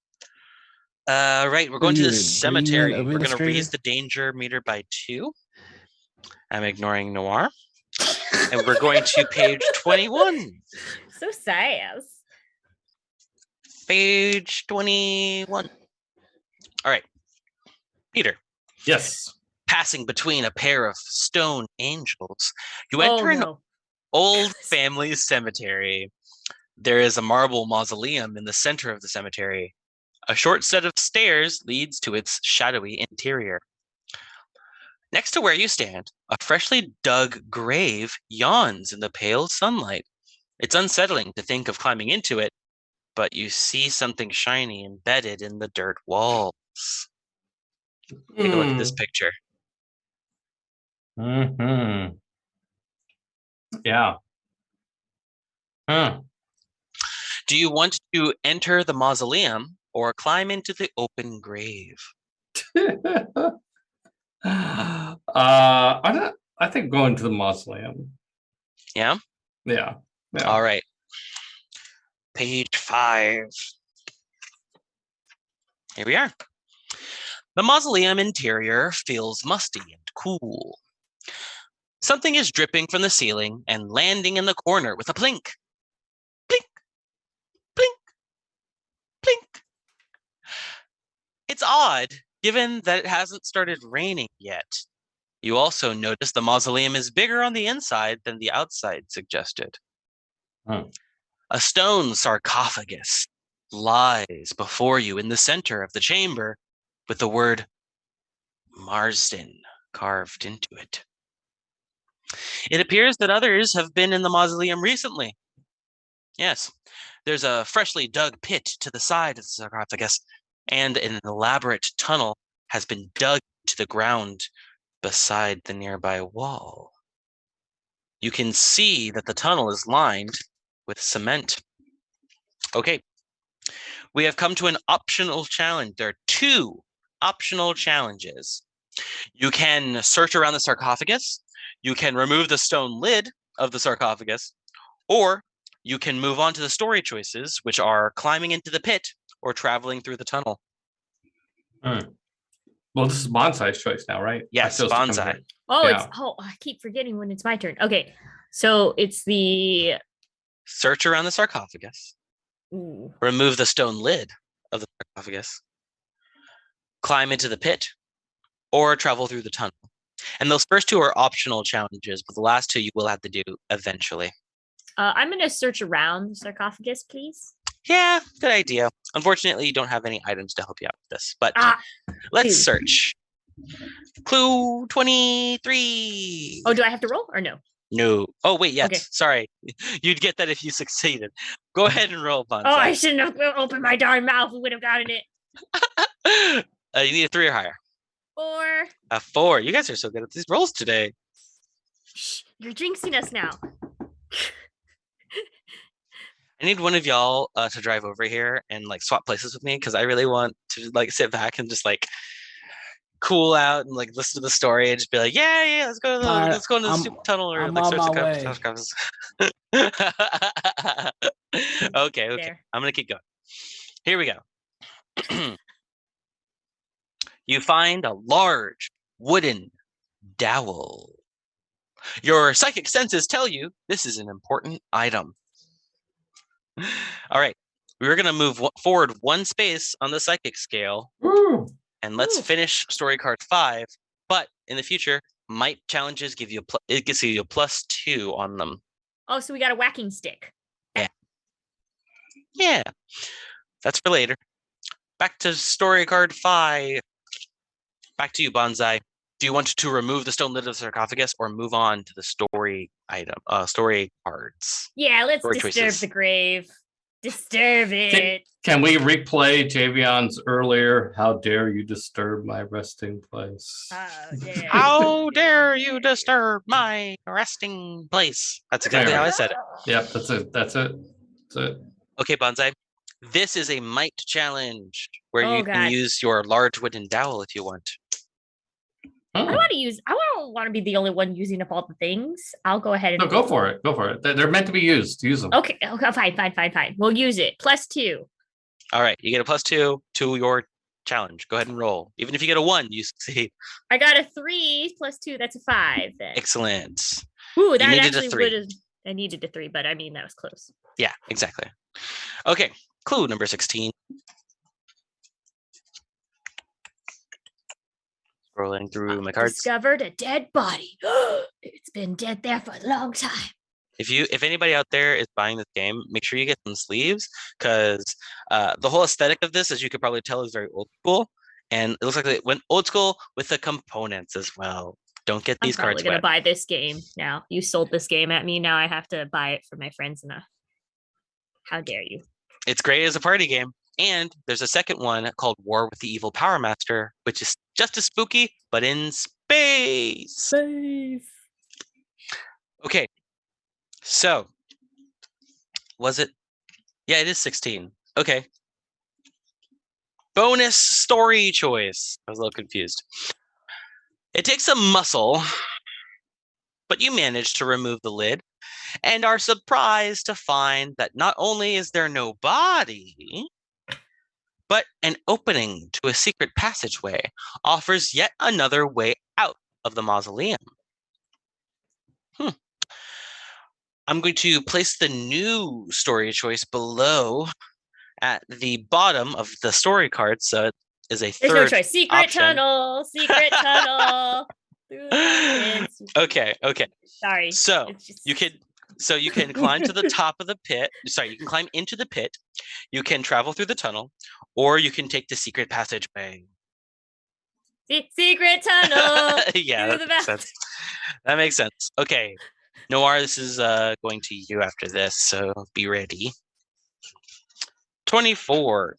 Right, we're going to Your the agreement, cemetery. We're going to administrator? raise the danger meter by 2. I'm ignoring Noir. And we're going to page 21. So sass. Page 21. All right. Peter, Yes. passing between a pair of stone angels, you Oh enter an no. old family cemetery. There is a marble mausoleum in the center of the cemetery. A short set of stairs leads to its shadowy interior. Next to where you stand, a freshly dug grave yawns in the pale sunlight. It's unsettling to think of climbing into it, but you see something shiny embedded in the dirt walls. Take a look at this picture. Mm-hmm. Yeah. Huh. Do you want to enter the mausoleum or climb into the open grave? I think going to the mausoleum. Yeah? Yeah. Yeah. All right. Page 5. Here we are. The mausoleum interior feels musty and cool. Something is dripping from the ceiling and landing in the corner with a plink. Plink, plink, plink. It's odd, given that it hasn't started raining yet. You also notice the mausoleum is bigger on the inside than the outside suggested. Hmm. A stone sarcophagus lies before you in the center of the chamber with the word Marsden carved into it. It appears that others have been in the mausoleum recently. Yes, there's a freshly dug pit to the side of the sarcophagus, and an elaborate tunnel has been dug to the ground beside the nearby wall. You can see that the tunnel is lined with cement. Okay, we have come to an optional challenge. There are 2 optional challenges. You can search around the sarcophagus, you can remove the stone lid of the sarcophagus, or you can move on to the story choices, which are climbing into the pit or traveling through the tunnel. Well, this is Bonsai's choice now, right? Yes, I chose to come Bonsai. here. Oh, Yeah. I keep forgetting when it's my turn. Okay. So it's the Search around the sarcophagus, ooh. remove the stone lid of the sarcophagus, climb into the pit, or travel through the tunnel. And those first 2 are optional challenges, but the last 2 you will have to do eventually. I'm gonna search around the sarcophagus, please. Yeah, good idea. Unfortunately, you don't have any items to help you out with this, but let's dude. search. Clue 23. Oh, do I have to roll or no? No. Oh, wait, yes. Okay. Sorry. You'd get that if you succeeded. Go ahead and roll, Bonsai. Oh, I shouldn't have opened my darn mouth. We would have gotten it. You need a 3 or higher. 4. A 4. You guys are so good at these rolls today. Shh, you're jinxing us now. I need one of y'all to drive over here and like swap places with me because I really want to like sit back and just like cool out and like listen to the story and just be like, yeah, let's go to the let's go into the stupid tunnel or I'm like on search my the okay. There. I'm gonna keep going. Here we go. You find a large wooden dowel. Your psychic senses tell you this is an important item. All right, we're going to move forward 1 space on the psychic scale. Woo. And let's finish story card 5. But in the future, might challenges give you it gives you a +2 on them. Oh, so we got a whacking stick. Yeah, that's for later. Back to story card 5. Back to you, Bonsai. Do you want to remove the stone lid of the sarcophagus or move on to the story story cards? Yeah, let's Story disturb choices. the grave. Disturb it. Can we replay Javion's earlier? How dare you disturb my resting place? How dare you disturb my resting place? That's exactly how I said it. Yep, that's it. Okay, Bonsai. This is a might challenge where Oh, you can God. use your large wooden dowel if you want. I don't want to be the only one using up all the things. I'll go ahead and No, go for it. Go for it. They're meant to be used. Use them. Okay, fine. We'll use it. +2. All right, you get a +2 to your challenge. Go ahead and roll. Even if you get a 1, you succeed. I got a 3 +2. That's a 5. Then. Excellent. Ooh, that needed a actually 3. would have. I needed a 3, but I mean that was close. Yeah, exactly. Okay, clue number 16. Scrolling through my cards. Discovered a dead body. It's been dead there for a long time. If anybody out there is buying this game, make sure you get some sleeves, because the whole aesthetic of this, as you could probably tell, is very old school, and it looks like it went old school with the components as well. Don't get these I'm cards probably gonna wet. buy this game now. You sold this game at me. Now I have to buy it for my friends. How dare you? It's great as a party game. And there's a second one called War with the Evil Power Master, which is just as spooky, but in space. Okay. So, was it? Yeah, it is 16. Okay. Bonus story choice. I was a little confused. It takes some muscle, but you manage to remove the lid and are surprised to find that not only is there no body, but an opening to a secret passageway offers yet another way out of the mausoleum. I'm going to place the new story choice below at the bottom of the story card, so it is a There's third no choice. Secret option. tunnel. Secret tunnel. Okay. Sorry. So It's just- you can climb to the top of the pit. Sorry, you can climb into the pit. You can travel through the tunnel, or you can take the secret passageway. Secret tunnel. Yeah, to that the makes back. sense. That makes sense. Okay, Noir, this is going to you after this, so be ready. 24.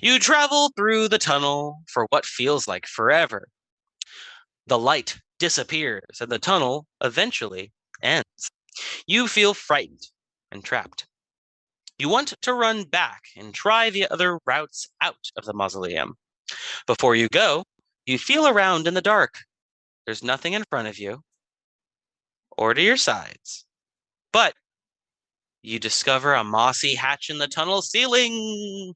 You travel through the tunnel for what feels like forever. The light disappears and the tunnel eventually ends. You feel frightened and trapped. You want to run back and try the other routes out of the mausoleum. Before you go, you feel around in the dark. There's nothing in front of you or to your sides, but you discover a mossy hatch in the tunnel ceiling.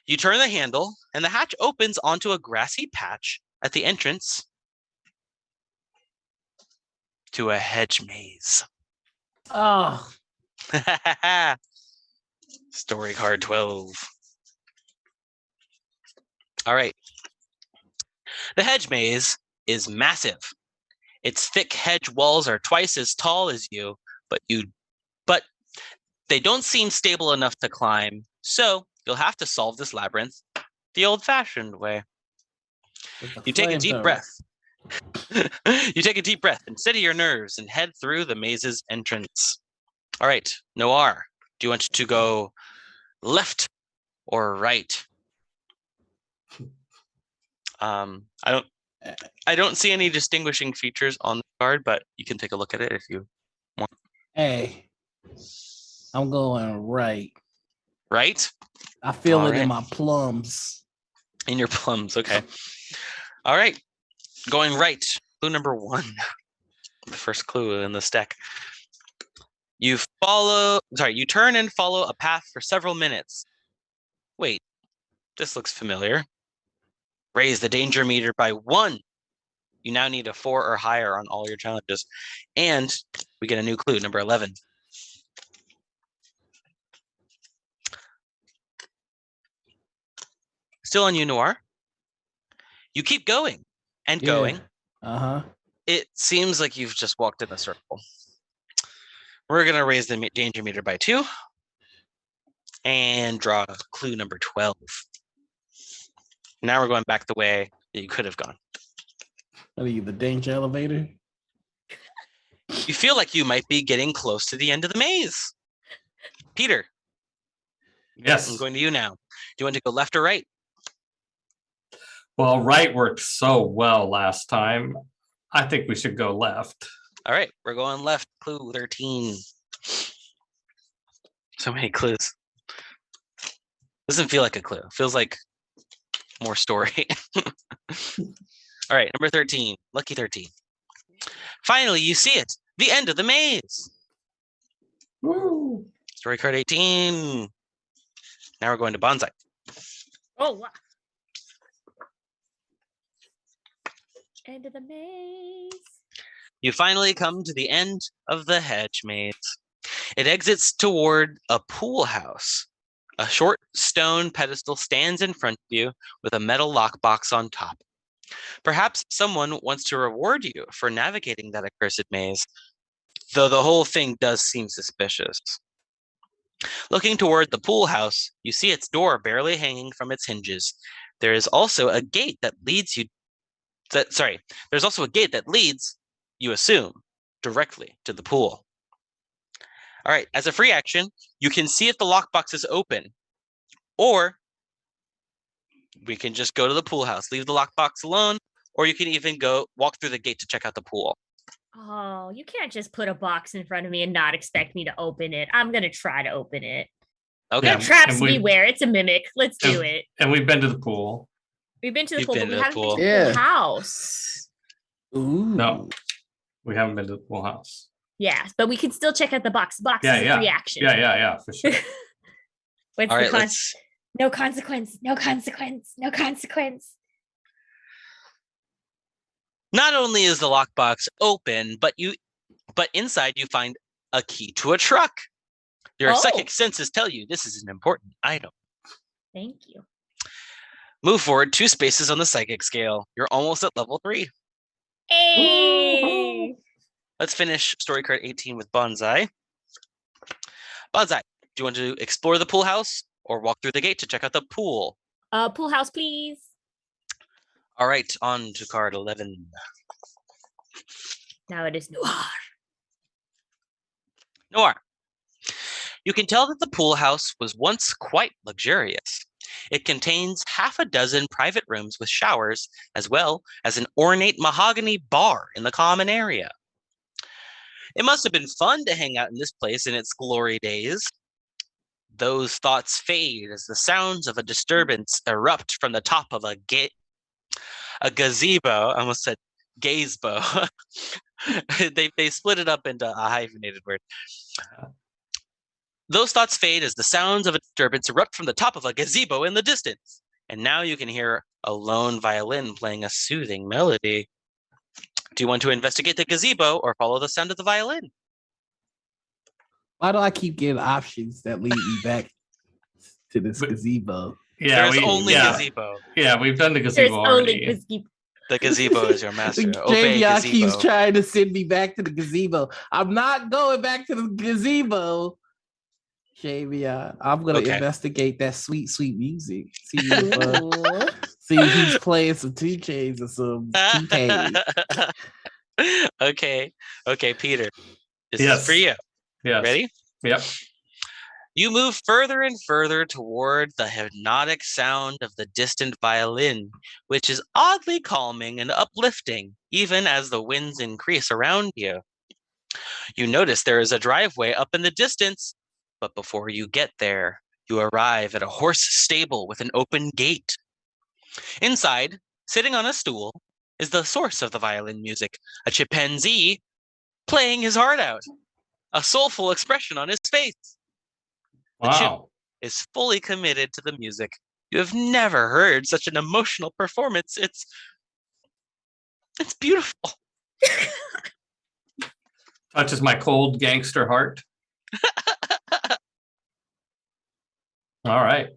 You turn the handle, and the hatch opens onto a grassy patch at the entrance to a hedge maze. Oh, Story card 12. All right. The hedge maze is massive. Its thick hedge walls are twice as tall as you, but they don't seem stable enough to climb, so you'll have to solve this labyrinth the old-fashioned way. You take a deep breath. You take a deep breath and steady your nerves and head through the maze's entrance. All right, Noir, do you want to go left or right? I don't see any distinguishing features on the card, but you can take a look at it if you want. hey, I'm going right. Right? I feel All it in right. my plums. In your plums, okay. All right, going right. Clue number 1. The first clue in this deck. You turn and follow a path for several minutes. Wait, this looks familiar. Raise the danger meter by 1. You now need a 4 or higher on all your challenges. And we get a new clue, number 11. Still on you, Noir. You keep going and going. Uh-huh. It seems like you've just walked in a circle. We're going to raise the danger meter by 2 and draw clue number 12. Now we're going back the way that you could have gone. What are you, the danger elevator? You feel like you might be getting close to the end of the maze. Peter. Yes. I'm going to you now. Do you want to go left or right? Well, right worked so well last time. I think we should go left. All right, we're going left. Clue 13. So many clues. Doesn't feel like a clue. Feels like more story. All right, number 13, lucky 13. Finally, you see it, the end of the maze. Woo. Story card 18. Now we're going to Bonsai. Oh, wow. End of the maze. You finally come to the end of the hedge maze. It exits toward a pool house. A short stone pedestal stands in front of you with a metal lockbox on top. Perhaps someone wants to reward you for navigating that accursed maze, though the whole thing does seem suspicious. Looking toward the pool house, you see its door barely hanging from its hinges. There is also a gate that leads you there's also a gate that leads, you assume, directly to the pool. All right, as a free action, you can see if the lockbox is open, or we can just go to the pool house, leave the lockbox alone, or you can even go walk through the gate to check out the pool. Oh, you can't just put a box in front of me and not expect me to open it. I'm gonna try to open it. Okay. Yeah. Traps and we- beware. It's a mimic. Let's do it. And we've been to the pool. We've been to the You've pool, been but we to the haven't been pool. to the Yeah. pool house. Ooh. No, we haven't been to the pool house. Yeah, but we can still check out the box. The box Yeah, is a yeah. free action. Yeah, for sure. What's All the right, let's. No consequence. No consequence. No consequence. Not only is the lockbox open, but inside you find a key to a truck. Your Oh. psychic senses tell you this is an important item. Thank you. Move forward 2 spaces on the psychic scale. You're almost at level 3. Hey. Let's finish story card 18 with Bonsai. Bonsai, do you want to explore the pool house or walk through the gate to check out the pool? Pool house, please. All right, on to card 11. Now it is noir. Noir. You can tell that the pool house was once quite luxurious. It contains half a dozen private rooms with showers, as well as an ornate mahogany bar in the common area. It must have been fun to hang out in this place in its glory days. Those thoughts fade as the sounds of a disturbance erupt from the top of a gazebo. I almost said gazebo. they split it up into a hyphenated word. Those thoughts fade as the sounds of a disturbance erupt from the top of a gazebo in the distance. And now you can hear a lone violin playing a soothing melody. Do you want to investigate the gazebo or follow the sound of the violin? Why do I keep getting options that lead me back to this But- gazebo? Yeah, There's only gazebo. Yeah, we've done the There's gazebo only already. gazebo. The gazebo is your master. Obey Jamie keeps gazebo. trying to send me back to the gazebo. I'm not going back to the gazebo. Jamie, I'm gonna Okay. investigate that sweet, sweet music. See if he's playing some 2 Chainz or some T-Pain. Okay, Peter. This is Yes. for you. Yes. Ready? Yep. You move further and further toward the hypnotic sound of the distant violin, which is oddly calming and uplifting, even as the winds increase around you. You notice there is a driveway up in the distance, but before you get there, you arrive at a horse stable with an open gate. Inside, sitting on a stool, is the source of the violin music, a chimpanzee playing his heart out, a soulful expression on his face. The chimp Wow. is fully committed to the music. You have never heard such an emotional performance. It's beautiful. Touches my cold gangster heart. All right.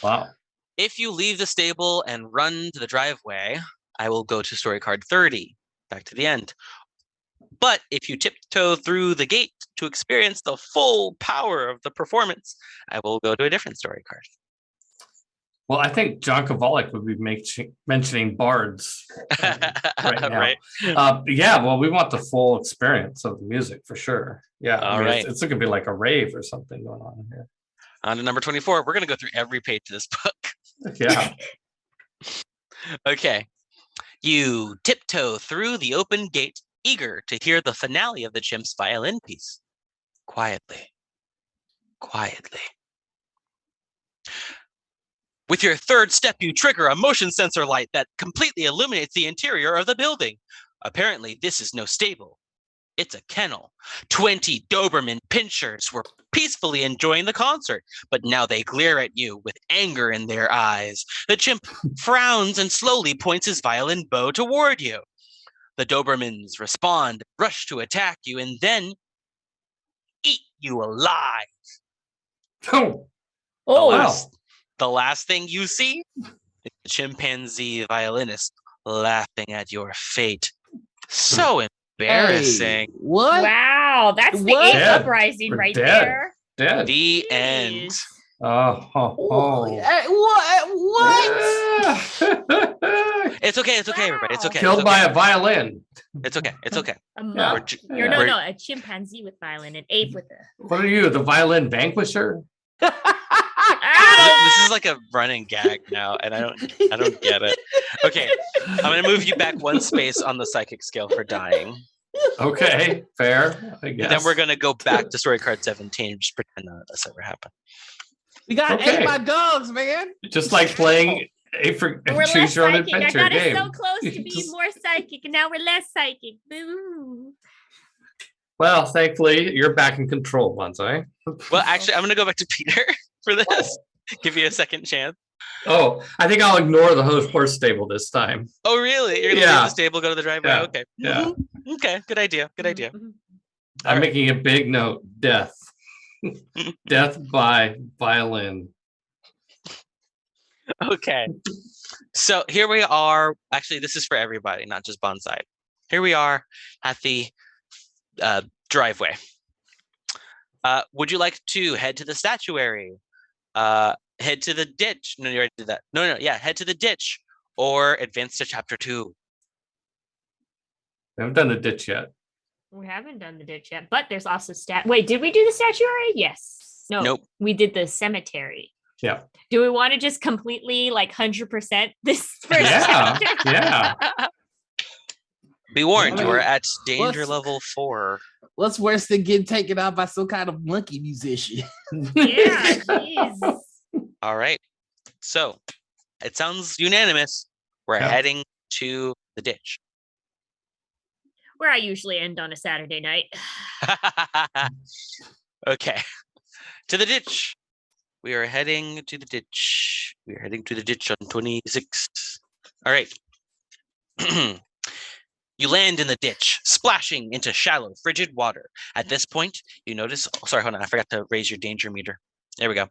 Wow. If you leave the stable and run to the driveway, I will go to story card 30, back to the end. But if you tiptoe through the gate to experience the full power of the performance, I will go to a different story card. Well, I think John Kovalik would be mentioning bards right now. Right. Yeah, well, we want the full experience of the music for sure. Yeah, All right. it's going to be like a rave or something going on here. On to number 24. We're going to go through every page of this book. Yeah. Okay. You tiptoe through the open gate, eager to hear the finale of the chimp's violin piece. Quietly. With your third step, you trigger a motion sensor light that completely illuminates the interior of the building. Apparently, this is no stable. It's a kennel. 20 Doberman pinschers were peacefully enjoying the concert, but now they glare at you with anger in their eyes. The chimp frowns and slowly points his violin bow toward you. The Dobermans respond, rush to attack you, and then eat you alive. Oh, Oh, wow. The last thing you see is the chimpanzee violinist laughing at your fate. So embarrassing. Hey, what? wow. That's the What? eighth Dead. uprising We're right dead. there. Dead. The end. Jeez. What? It's okay. It's okay, everybody. It's Wow. okay. Killed it's by okay. a violin. It's okay. It's okay. A Yeah. monk. Yeah. No, a chimpanzee with violin, an ape with a. What are you, the violin vanquisher? This is like a running gag now, and I don't get it. Okay, I'm gonna move you back one space on the psychic scale for dying. Okay, fair. I guess. And then we're gonna go back to story card 17 and just pretend none of this ever happened. We got Okay. ate by dogs, man. just like playing a We're choose less your own psychic. I adventure got us game. so close to being Just- more psychic, and now we're less psychic. Boo. Well, thankfully, you're back in control, Bonsai. Well, actually, I'm gonna go back to Peter for this. Give you a second chance. Oh, I think I'll ignore the horse stable this time. Oh, really? You're gonna Yeah. leave the stable, go to the driveway? Yeah. Okay. Yeah. Mhm. Okay. Good idea. Good idea. Mhm. I'm Alright. making a big note. Death. Death by violin. Okay. So here we are. Actually, this is for everybody, not just Bonsai. Here we are at the driveway. Would you like to head to the statuary? Head to the ditch. No, you already did that. No, yeah, head to the ditch or advance to chapter 2. I haven't done the ditch yet. We haven't done the ditch yet, but there's also Wait, did we do the statuary? Yes. No. Nope. We did the cemetery. Yeah. Do we want to just completely 100% this first Yeah. chapter? Yeah. Be warned, you Wait, are at danger what's- level 4. What's worse than getting taken out by some kind of monkey musician? Yeah, jeez. All right. So it sounds unanimous. We're Yeah. heading to the ditch. Where I usually end on a Saturday night. Okay. To the ditch. We are heading to the ditch. We are heading to the ditch on 26. All right. You land in the ditch, splashing into shallow, frigid water. At this point, you notice. Oh, sorry, hold on. I forgot to raise your danger meter. There we go.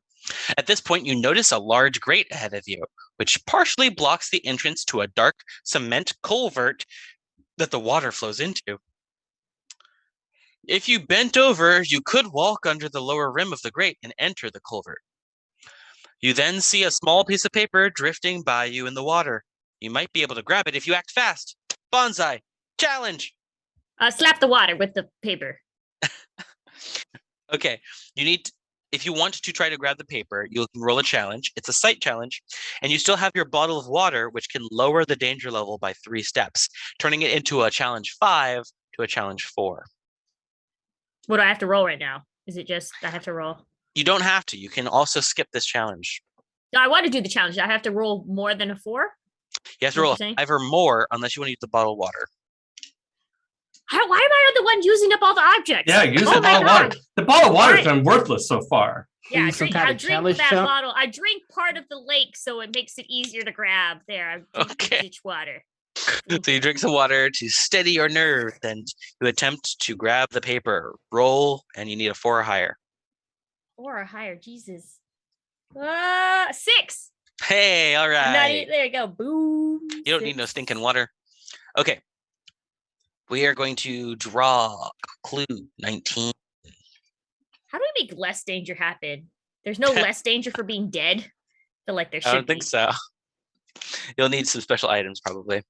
At this point, you notice a large grate ahead of you, which partially blocks the entrance to a dark cement culvert that the water flows into. If you bent over, you could walk under the lower rim of the grate and enter the culvert. You then see a small piece of paper drifting by you in the water. You might be able to grab it if you act fast. Bonsai, challenge. Slap the water with the paper. Okay, if you want to try to grab the paper, you can roll a challenge. It's a sight challenge, and you still have your bottle of water, which can lower the danger level by 3 steps, turning it into a challenge 5 to a challenge 4. What do I have to roll right now? Is it just I have to roll? You don't have to. You can also skip this challenge. No, I want to do the challenge. I have to roll more than a 4. You have to What roll you saying? 5 or more unless you want to use the bottle of water. Why am I the one using up all the objects? Yeah, use Oh the my bottle of water. God. The bottle of water's Alright. been worthless so far. Yeah, I Use some drink, kind I of drink challenge that chunk? bottle. I drink part of the lake, so it makes it easier to grab. There, I drink Okay. the ditch water. So you drink some water to steady your nerve, then you attempt to grab the paper. Roll, and you need a 4 or higher. 4 or higher, Jesus. 6. Hey, all right. There you go. Boom. You don't need no 6. stinking water. Okay. We are going to draw clue 19. How do we make less danger happen? There's no less danger for being dead. I feel like there should I don't think be. so. You'll need some special items probably.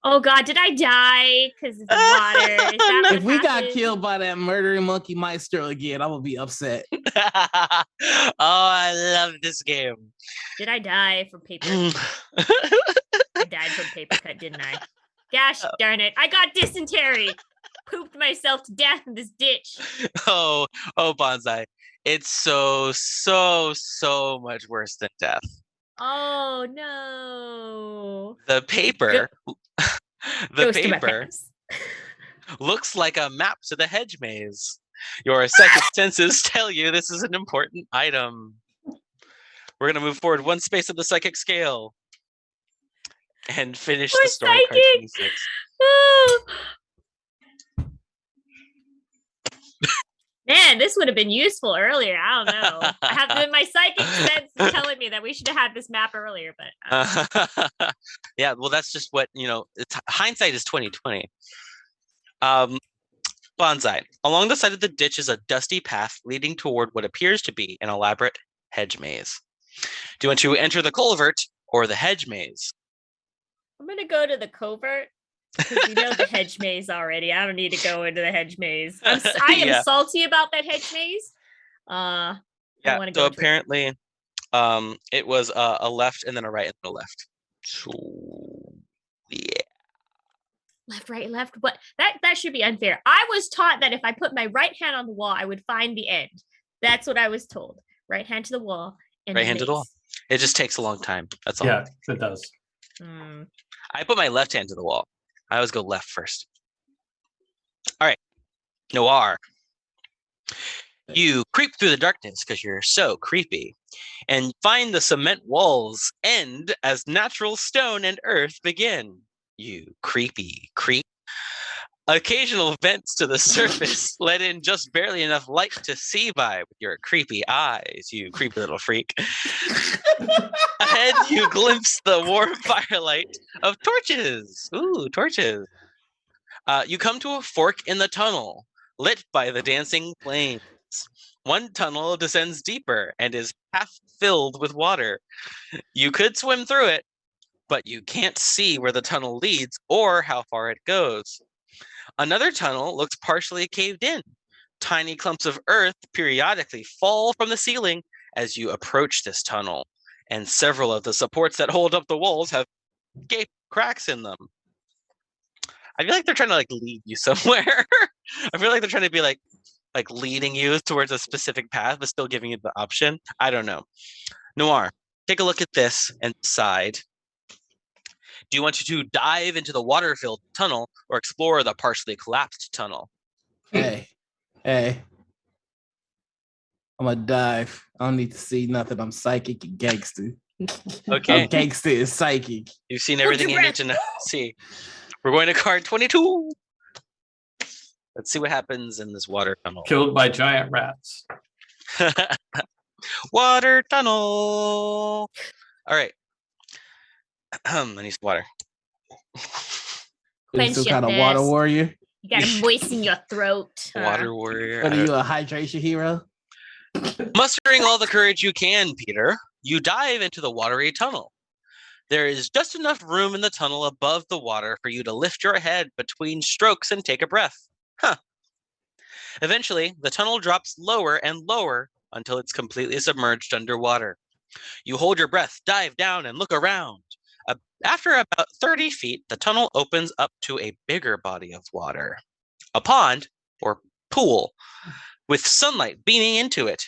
Oh God, did I die because of the water? Is that what If we got happened? killed by that murdering monkey maestro again, I'm gonna be upset. Oh, I love this game. Did I die from paper? Oh, I died from paper cut, didn't I? Gosh darn it! I got dysentery. Pooped myself to death in this ditch. oh, Bonsai. It's so much worse than death. Oh no. The paper, the Goes to my paper pants. looks like a map to the hedge maze. Your psychic senses tell you this is an important item. We're going to move forward one space of the psychic scale and finish Poor the story card psychic. 26. Oh. Man, this would have been useful earlier. I don't know. My psychic sense is telling me that we should have had this map earlier, but Yeah, well, that's just what, hindsight is 2020. Bonsai. Along the side of the ditch is a dusty path leading toward what appears to be an elaborate hedge maze. Do you want to enter the culvert or the hedge maze? I'm gonna go to the covert because we know the hedge maze already. I don't need to go into the hedge maze. I am Yeah. salty about that hedge maze. I want to So go to it. apparently, it was a left and then a right and then a left. So, yeah. Left. But that should be unfair. I was taught that if I put my right hand on the wall, I would find the end. That's what I was told. Right hand to the wall. And Right hand to the wall. It just takes a long time. That's all. Yeah, it does. I put my left hand to the wall. I always go left first. All right. Noir. You creep through the darkness because you're so creepy and find the cement walls end as natural stone and earth begin. You creepy creep. Occasional vents to the surface let in just barely enough light to see by with your creepy eyes, you creepy little freak. Ahead, you glimpse the warm firelight of torches. Ooh, torches. You come to a fork in the tunnel, lit by the dancing flames. One tunnel descends deeper and is half filled with water. You could swim through it, but you can't see where the tunnel leads or how far it goes. Another tunnel looks partially caved in. Tiny clumps of earth periodically fall from the ceiling as you approach this tunnel, and several of the supports that hold up the walls have gaping cracks in them. I feel like they're trying to lead you somewhere. I feel like they're trying to be like leading you towards a specific path, but still giving you the option. I don't know. Noir, take a look at this and decide. Do you want to dive into the water-filled tunnel or explore the partially collapsed tunnel? Hey. I'm gonna dive. I don't need to see nothing. I'm psychic and gangster. Okay. I'm gangster and psychic. You've seen everything you need to see. We're going to card 22. Let's see what happens in this water tunnel. Killed by giant rats. Water tunnel. All right. I need some water. Are you some kind of water warrior? You gotta moisten your throat. Water warrior. What are you, a hydration hero? Mustering all the courage you can, Peter, you dive into the watery tunnel. There is just enough room in the tunnel above the water for you to lift your head between strokes and take a breath. Eventually, the tunnel drops lower and lower until it's completely submerged underwater. You hold your breath, dive down, and look around. After about 30 feet, the tunnel opens up to a bigger body of water. A pond, or pool, with sunlight beaming into it.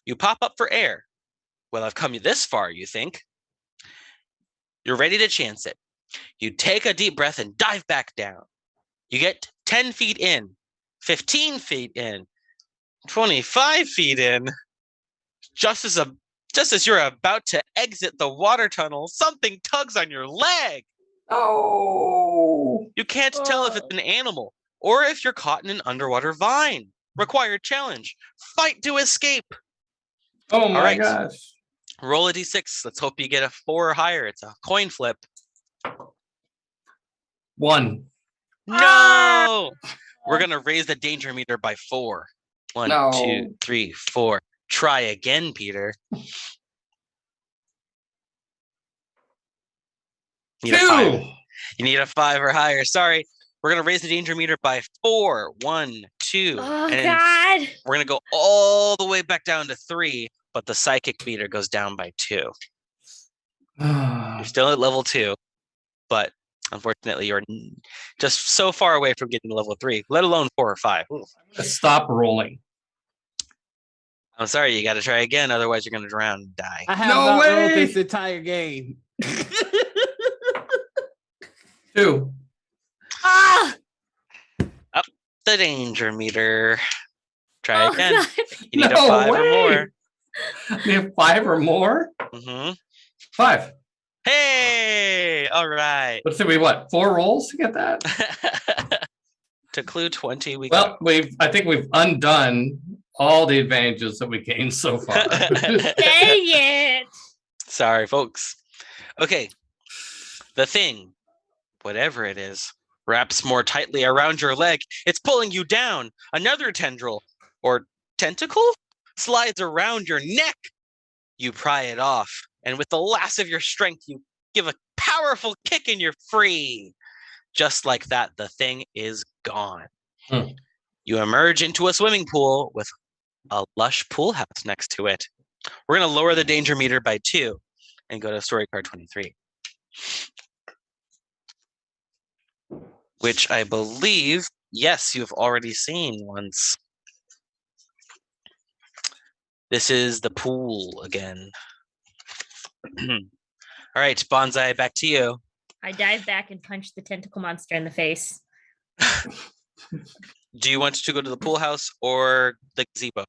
You pop up for air. Well, I've come this far, you think. You're ready to chance it. You take a deep breath and dive back down. You get 10 feet in, 15 feet in, 25 feet in. Just as you're about to exit the water tunnel, something tugs on your leg. Oh! You can't tell if it's an animal or if you're caught in an underwater vine. Required challenge. Fight to escape. Oh my right. gosh. Roll a d6. Let's hope you get a 4 or higher. It's a coin flip. 1. No! We're going to raise the danger meter by 4. 1, No. 2, 3, 4. Try again, Peter. You need a 5. 2. You need a 5 or higher. Sorry. We're going to raise the danger meter by 4. 1, 2. Oh, and God. We're going to go all the way back down to 3, but the psychic meter goes down by 2. You're still at level 2, but unfortunately, you're just so far away from getting to level 3, let alone 4 or 5. Stop rolling. I'm sorry, you got to try again. Otherwise, you're going to drown and die. I have No not rolled way! this entire game. 2. Ah! The danger meter. Try Oh, again. God. You need No a 5 or way! more. We have 5 or more? Hmm 5. Hey! All right. Let's see, we what? 4 rolls to get that? To clue 20, we Well, I think we've undone all the advantages that we gained so far. Dang it. Sorry, folks. Okay. The thing, whatever it is, wraps more tightly around your leg. It's pulling you down. Another tendril or tentacle slides around your neck. You pry it off, and with the last of your strength, you give a powerful kick and you're free. Just like that, the thing is gone. Hmm. You emerge into a swimming pool with a lush pool house next to it. We're going to lower the danger meter by 2 and go to story card 23. Which I believe, yes, you've already seen once. This is the pool again. All right, Bonsai, back to you. I dive back and punch the tentacle monster in the face. Do you want to go to the pool house or the gazebo?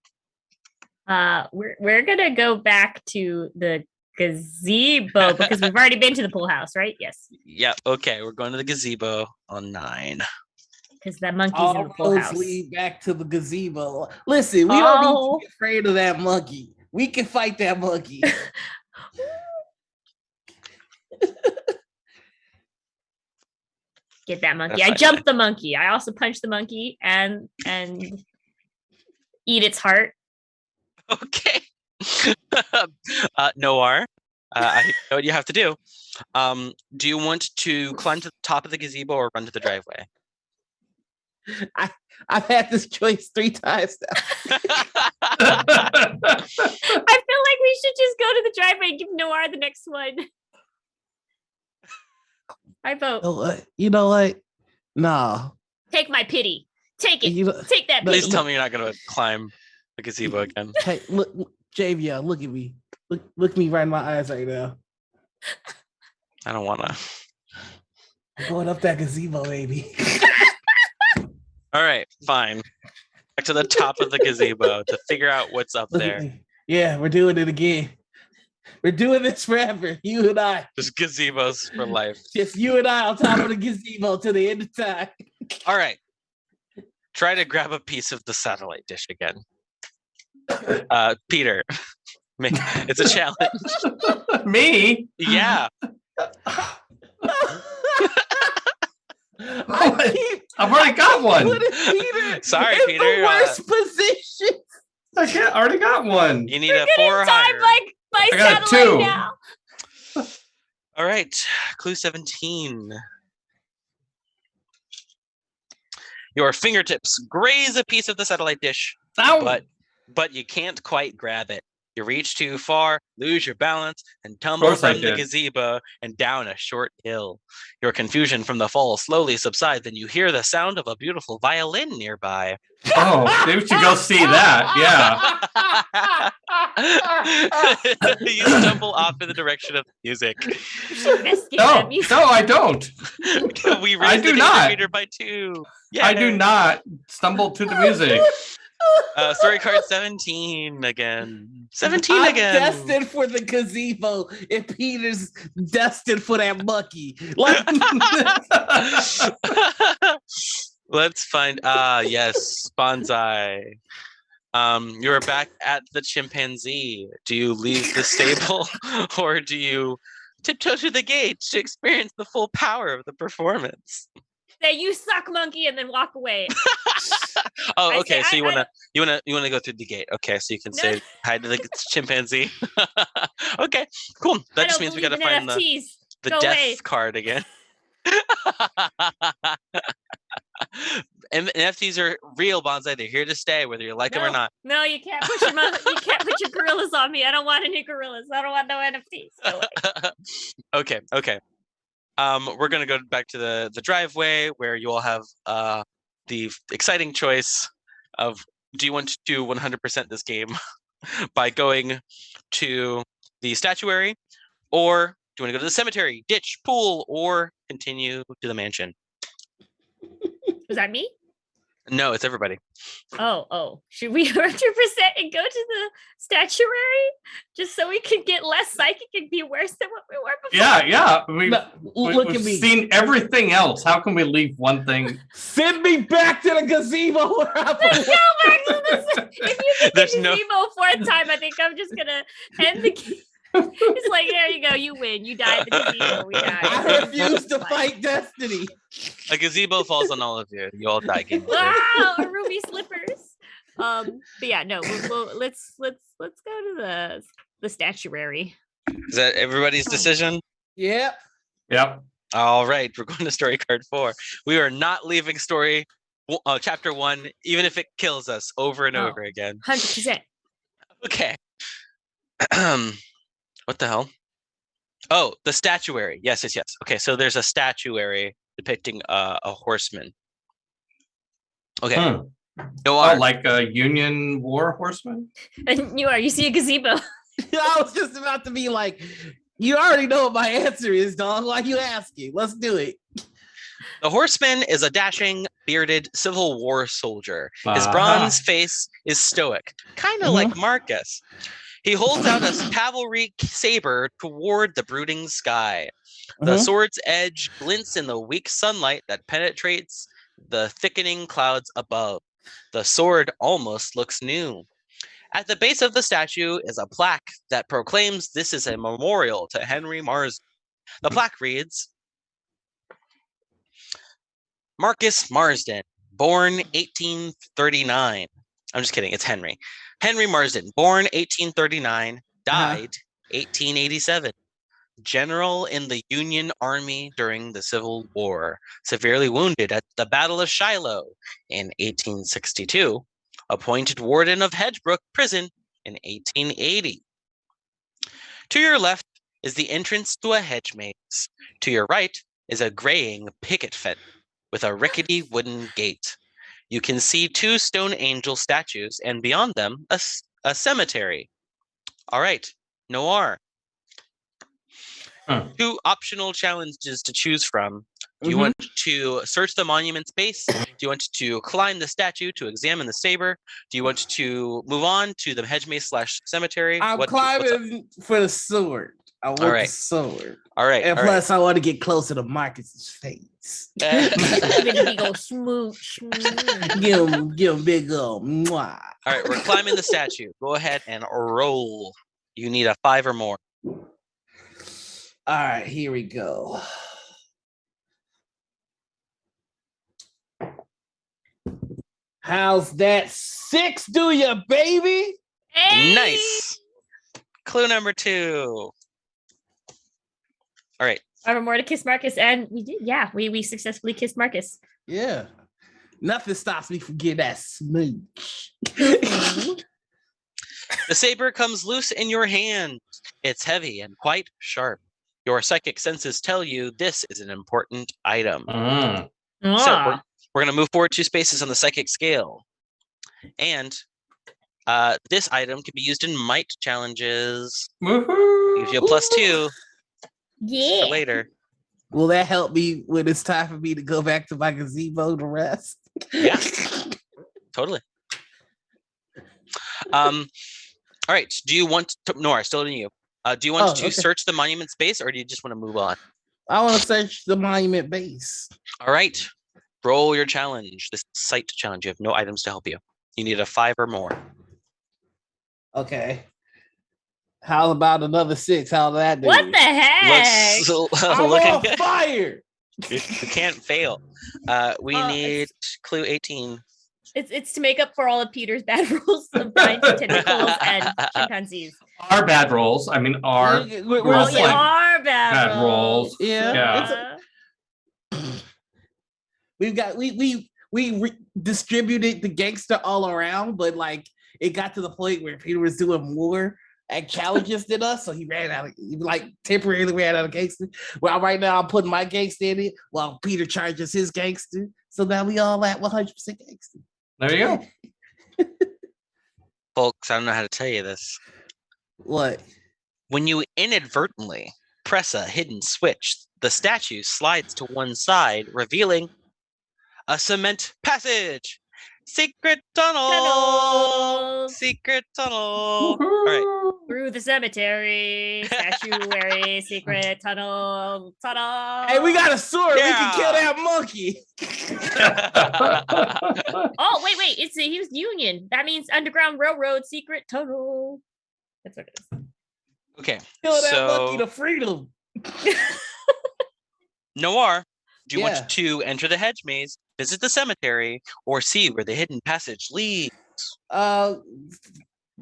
We're gonna go back to the gazebo because we've already been to the pool house, right? Yes. Yeah, okay, we're going to the gazebo on 9. Because the monkey's in All the pool roads house. lead back to the gazebo. Listen, we don't need Oh. to be afraid of that monkey. We can fight that monkey. Get that monkey. That's I fine. jumped the monkey. I also punched the monkey and eat its heart. Okay. Noir, I know what you have to do. Do you want to climb to the top of the gazebo or run to the driveway? I've had this choice 3 times now. I feel like we should just go to the driveway and give Noir the next one. I vote. You know what? No. Take my pity. Take it. You know, Take that no, Please pity. tell me you're not going to climb the gazebo again. hey, look, JVL, look at me. Look me right in my eyes right now. I don't want to. I'm going up that gazebo, baby. All right, fine. Back to the top of the gazebo to figure out what's up Look at there. me. Yeah, we're doing it again. We're doing this forever. You and I. Just gazebos for life. Just you and I on top of the gazebo till the end of time. All right. Try to grab a piece of the satellite dish again. Peter, it's a challenge. Me? Yeah. I've already got one. putting Peter Sorry, in Peter, the worst position. I already got one. You need a We're 4 or getting higher. time like my I got satellite 2. now. All right, clue 17. Your fingertips graze a piece of the satellite dish, Ow. but you can't quite grab it. You reach too far, lose your balance, and tumble course I from the did. gazebo and down a short hill. Your confusion from the fall slowly subsides, and you hear the sound of a beautiful violin nearby. Oh, maybe we should go see that. Yeah. You stumble off in the direction of the music. Investigate No, that music. no, I don't. We I raised the do danger not. meter by 2. I do Yay. not stumble to the music. Story card 17 again. 17 I'm again. destined for the gazebo if Peter's destined for that monkey. Like, Let's find yes, Bonsai. You're back at the chimpanzee. Do you leave the stable or do you tiptoe to the gate to experience the full power of the performance? Say you suck, monkey, and then walk away. Oh, I okay. say, So I- you wanna go through the gate. Okay, so you can No. say hi to the chimpanzee. Okay, cool. That I just don't means we believe gotta in find NFTs. the Go death away. card again. And NFTs are real, Bonsai. They're here to stay, whether you like them or not. No, you can't push your you can't put your gorillas on me. I don't want any gorillas. I don't want no NFTs. Go away. Okay. We're gonna go back to the driveway where you all have the exciting choice of do you want to 100% this game by going to the statuary, or do you want to go to the cemetery, ditch, pool, or continue to the mansion? Was that me? No, it's everybody. Oh. Should we 100% and go to the statuary just so we can get less psychic and be worse than what we were before? Yeah. Look We've at me. seen everything else. How can we leave one thing? Send me back to the gazebo where I Let's go belong. back to this. If you get There's the no- gazebo fourth time, I think I'm just gonna end the game. It's like, there you go, you win. You die at the gazebo, we die. I refuse to fight destiny. A gazebo falls on all of you. You all die. Game over. Wow, ruby slippers. But yeah, no, let's go to the statuary. Is that everybody's decision? Yep. Yep. All right, we're going to story card 4. We are not leaving chapter 1, even if it kills us over and Oh. over again. 100%. Okay. What the hell? Oh, the statuary. Yes. Okay, so there's a statuary depicting a horseman. Okay. Oh, like a Union War horseman? And you see a gazebo. I was just about to be like, you already know what my answer is, dog. Why you asking? Let's do it. The horseman is a dashing, bearded Civil War soldier. His Uh-huh. bronze face is stoic, kind of like Marcus. He holds out a cavalry saber toward the brooding sky. The sword's edge glints in the weak sunlight that penetrates the thickening clouds above. The sword almost looks new. At the base of the statue is a plaque that proclaims this is a memorial to Henry Marsden. The plaque reads, Marcus Marsden, born 1839. I'm just kidding, it's Henry. Henry Marsden, born 1839, died 1887. General in the Union Army during the Civil War, severely wounded at the Battle of Shiloh in 1862, appointed warden of Hedgebrook Prison in 1880. To your left is the entrance to a hedge maze. To your right is a graying picket fence with a rickety wooden gate. You can see 2 stone angel statues, and beyond them, a cemetery. All right, Noir. 2 optional challenges to choose from. Do you want to search the monument space? Do you want to climb the statue to examine the saber? Do you want to move on to the hedge maze / cemetery? I'm climbing for the sword. I want the sword. All right. And plus, I want to get closer to Marcus's face. Give it a big old smooch. give him big old mwah. All right, we're climbing the statue. Go ahead and roll. You need a 5 or more. All right, here we go. How's that 6 do you, baby? Hey! Nice. Clue number 2. All right. 5 or more to kiss Marcus, and we did. Yeah, we successfully kissed Marcus. Yeah. Nothing stops me from getting that smooch. The saber comes loose in your hand. It's heavy and quite sharp. Your psychic senses tell you this is an important item. So we're going to move forward 2 spaces on the psychic scale. And this item can be used in might challenges. Woohoo! Gives you a +2 Yeah. for later. Will that help me when it's time for me to go back to my gazebo to rest? Yeah, totally. All right. Do you want to, Nora, still in you. Do you want to search the monument space, or do you just want to move on? I want to search the monument base. All right. Roll your challenge. This sight challenge. You have no items to help you. You need a 5 or more. Okay. How about another 6? How'd that do? What the heck? I'm looking on good. fire. You can't fail. We need clue 18. It's to make up for all of Peter's bad rules of giant tentacles and chimpanzees. Our bad rolls. I mean, our We're rules yeah, like our bad bad rolls. Yeah. We've got we distributed the gangster all around, but like it got to the point where Peter was doing more challenges than us, so he temporarily ran out of gangster. Well, right now I'm putting my gangster in it while Peter charges his gangster. So now we all at 100% gangster. There you go. Folks, I don't know how to tell you this. What? When you inadvertently press a hidden switch, the statue slides to one side, revealing a cement passage. Secret tunnel. Secret tunnel. All right. Through the cemetery, statuary, secret tunnel. Hey, we got a sword. We can kill Yeah. that monkey. Oh, wait. He was Union. That means Underground Railroad secret tunnel. That's what it is. Okay. Kill that monkey So, to freedom. Noir, do you Yeah. want to enter the hedge maze, visit the cemetery, or see where the hidden passage leads?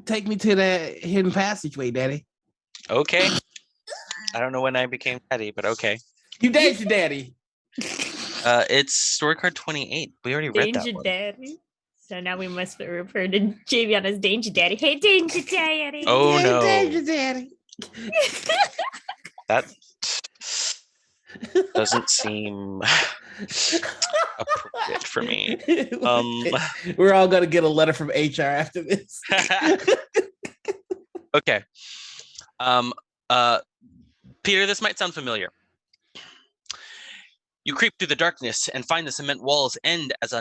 Take me to that hidden passageway, Daddy. Okay. I don't know when I became daddy, but okay. You dated your daddy. It's story card 28. We already read that Danger one. Daddy. So now we must refer to Javion as Danger Daddy. Hey, Danger Daddy. Oh no. Dated your daddy. That doesn't seem appropriate for me. We're all gonna get a letter from HR after this. Okay. Peter, this might sound familiar. You creep through the darkness and find the cement walls end as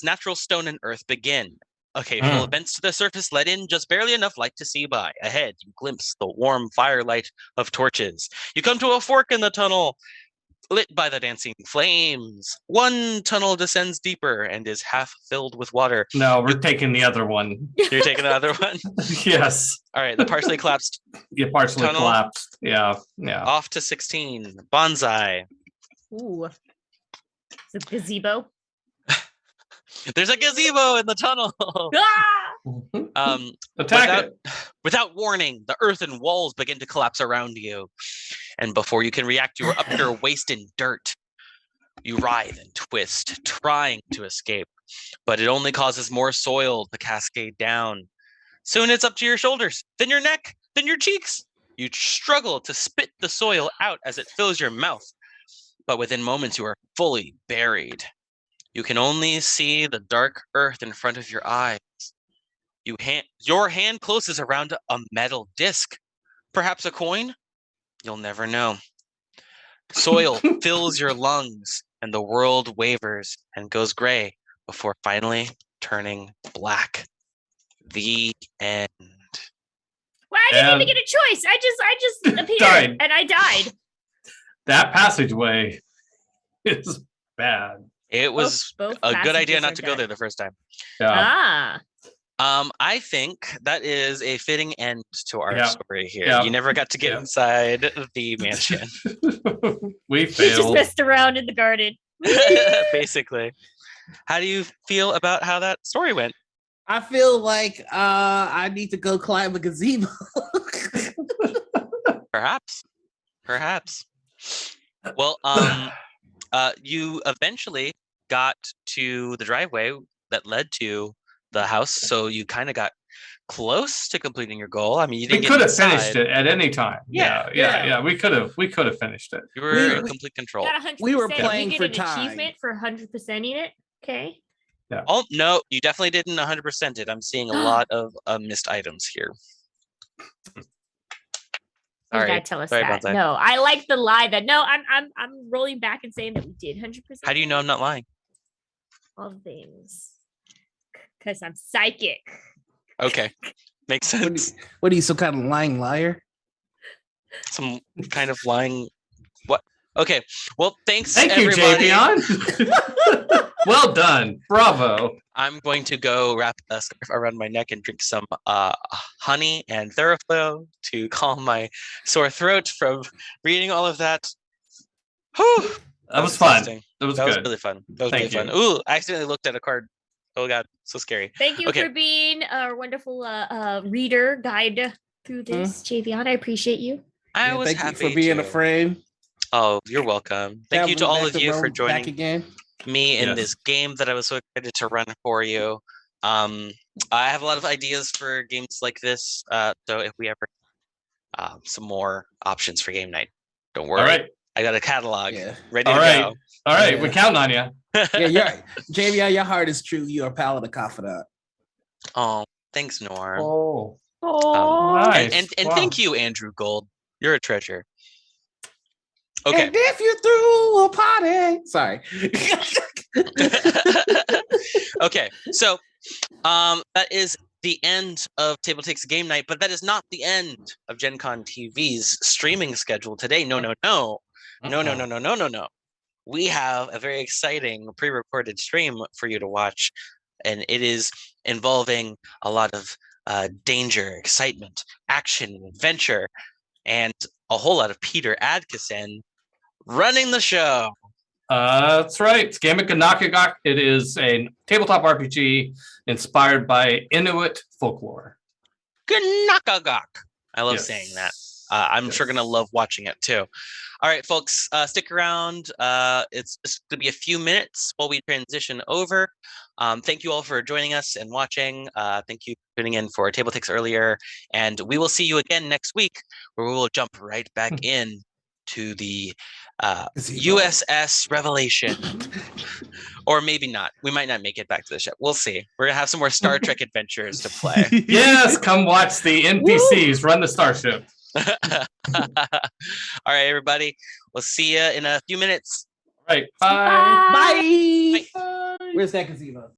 natural stone and earth begin. Okay, full of vents to the surface let in just barely enough light to see by. Ahead, you glimpse the warm firelight of torches. You come to a fork in the tunnel, lit by the dancing flames. One tunnel descends deeper and is half filled with water. No, we're taking the other one. You're taking another one? Yes. All right, the partially collapsed Get partially Tunnel. collapsed. Yeah. off to 16. Bonsai. Ooh. It's a gazebo. There's a gazebo in the tunnel. Ah! Attack it. Without warning, the earthen walls begin to collapse around you. And before you can react, you are up to your waist in dirt. You writhe and twist, trying to escape, but it only causes more soil to cascade down. Soon it's up to your shoulders, then your neck, then your cheeks. You struggle to spit the soil out as it fills your mouth, but within moments you are fully buried. You can only see the dark earth in front of your eyes. Your hand closes around a metal disc. Perhaps a coin? You'll never know. Soil fills your lungs, and the world wavers and goes gray before finally turning black. The end. Well, I didn't even And- get a choice. I just appeared Died. and I died. That passageway is bad. It was Both a good idea passages not are to go done. there the first time. Yeah. Ah, I think that is a fitting end to our Yeah. story here. Yeah. You never got to get Yeah. inside the mansion, We he just failed. messed around in the garden. basically. How do you feel about how that story went? I feel like I need to go climb a gazebo. Perhaps. Well, you eventually got to the driveway that led to the house, so you kind of got close to completing your goal. I mean, you We didn't get could have inside. finished it at any time. Yeah. Yeah. We could have finished it. You were We- in complete control. Got 100%. We were playing you for get an time. achievement for 100%ing it. Okay. Oh no, you definitely didn't 100% it. I'm seeing a lot of missed items here. You Sorry. gotta tell us Sorry that. about that. No, I like the lie that no, I'm rolling back and saying that we did 100%. How do you know I'm not lying? all things? Because I'm psychic. Okay, makes sense. What are you, some kind of lying liar? Some kind of lying. What? Okay. Well, thanks Thank you, everybody. Javion. Well done. Bravo. I'm going to go wrap a scarf around my neck and drink some honey and Theraflow to calm my sore throat from reading all of that. Whew, That was fun. exhausting. That was That was good. really fun. That was Thank really fun. Ooh, I accidentally looked at a card. Oh god, so scary. Thank you Okay. for being a wonderful reader guide through this, Javion. I appreciate you. I Yeah, was thank happy you for being to. a friend. Oh, you're welcome. Thank you to all of you for back joining again. me in Yes. this game that I was so excited to run for you. I have a lot of ideas for games like this. So if we ever some more options for game night, don't worry. All right. I got a catalog Yeah. ready All to right. go. All right. Yeah. We're counting on you. Yeah, JVI, your heart is true. You are a pal of the confidant. Oh, Thanks, Norm. Oh, Oh, nice. And Wow. thank you, Andrew Gold. You're a treasure. Okay. And if you threw a party, sorry. Okay. So that is the end of TableTakes game night, but that is not the end of Gen Con TV's streaming schedule today. No. We have a very exciting pre-recorded stream for you to watch, and it is involving a lot of danger, excitement, action, adventure, and a whole lot of Peter Adkison running the show. That's right. It's Gamut Ganakagak. It is a tabletop RPG inspired by Inuit folklore. Ganakagak. I love Yes. saying that. I'm sure going to love watching it too. All right, folks, stick around. It's going to be a few minutes while we transition over. Thank you all for joining us and watching. Thank you for tuning in for TableTakes earlier. And we will see you again next week, where we will jump right back in to the USS Revelation. Or maybe not. We might not make it back to the ship. We'll see. We're going to have some more Star Trek adventures to play. Yes, come watch the NPCs run the starship. All right, everybody. We'll see you in a few minutes. All right. Bye. Bye. Where's that casino?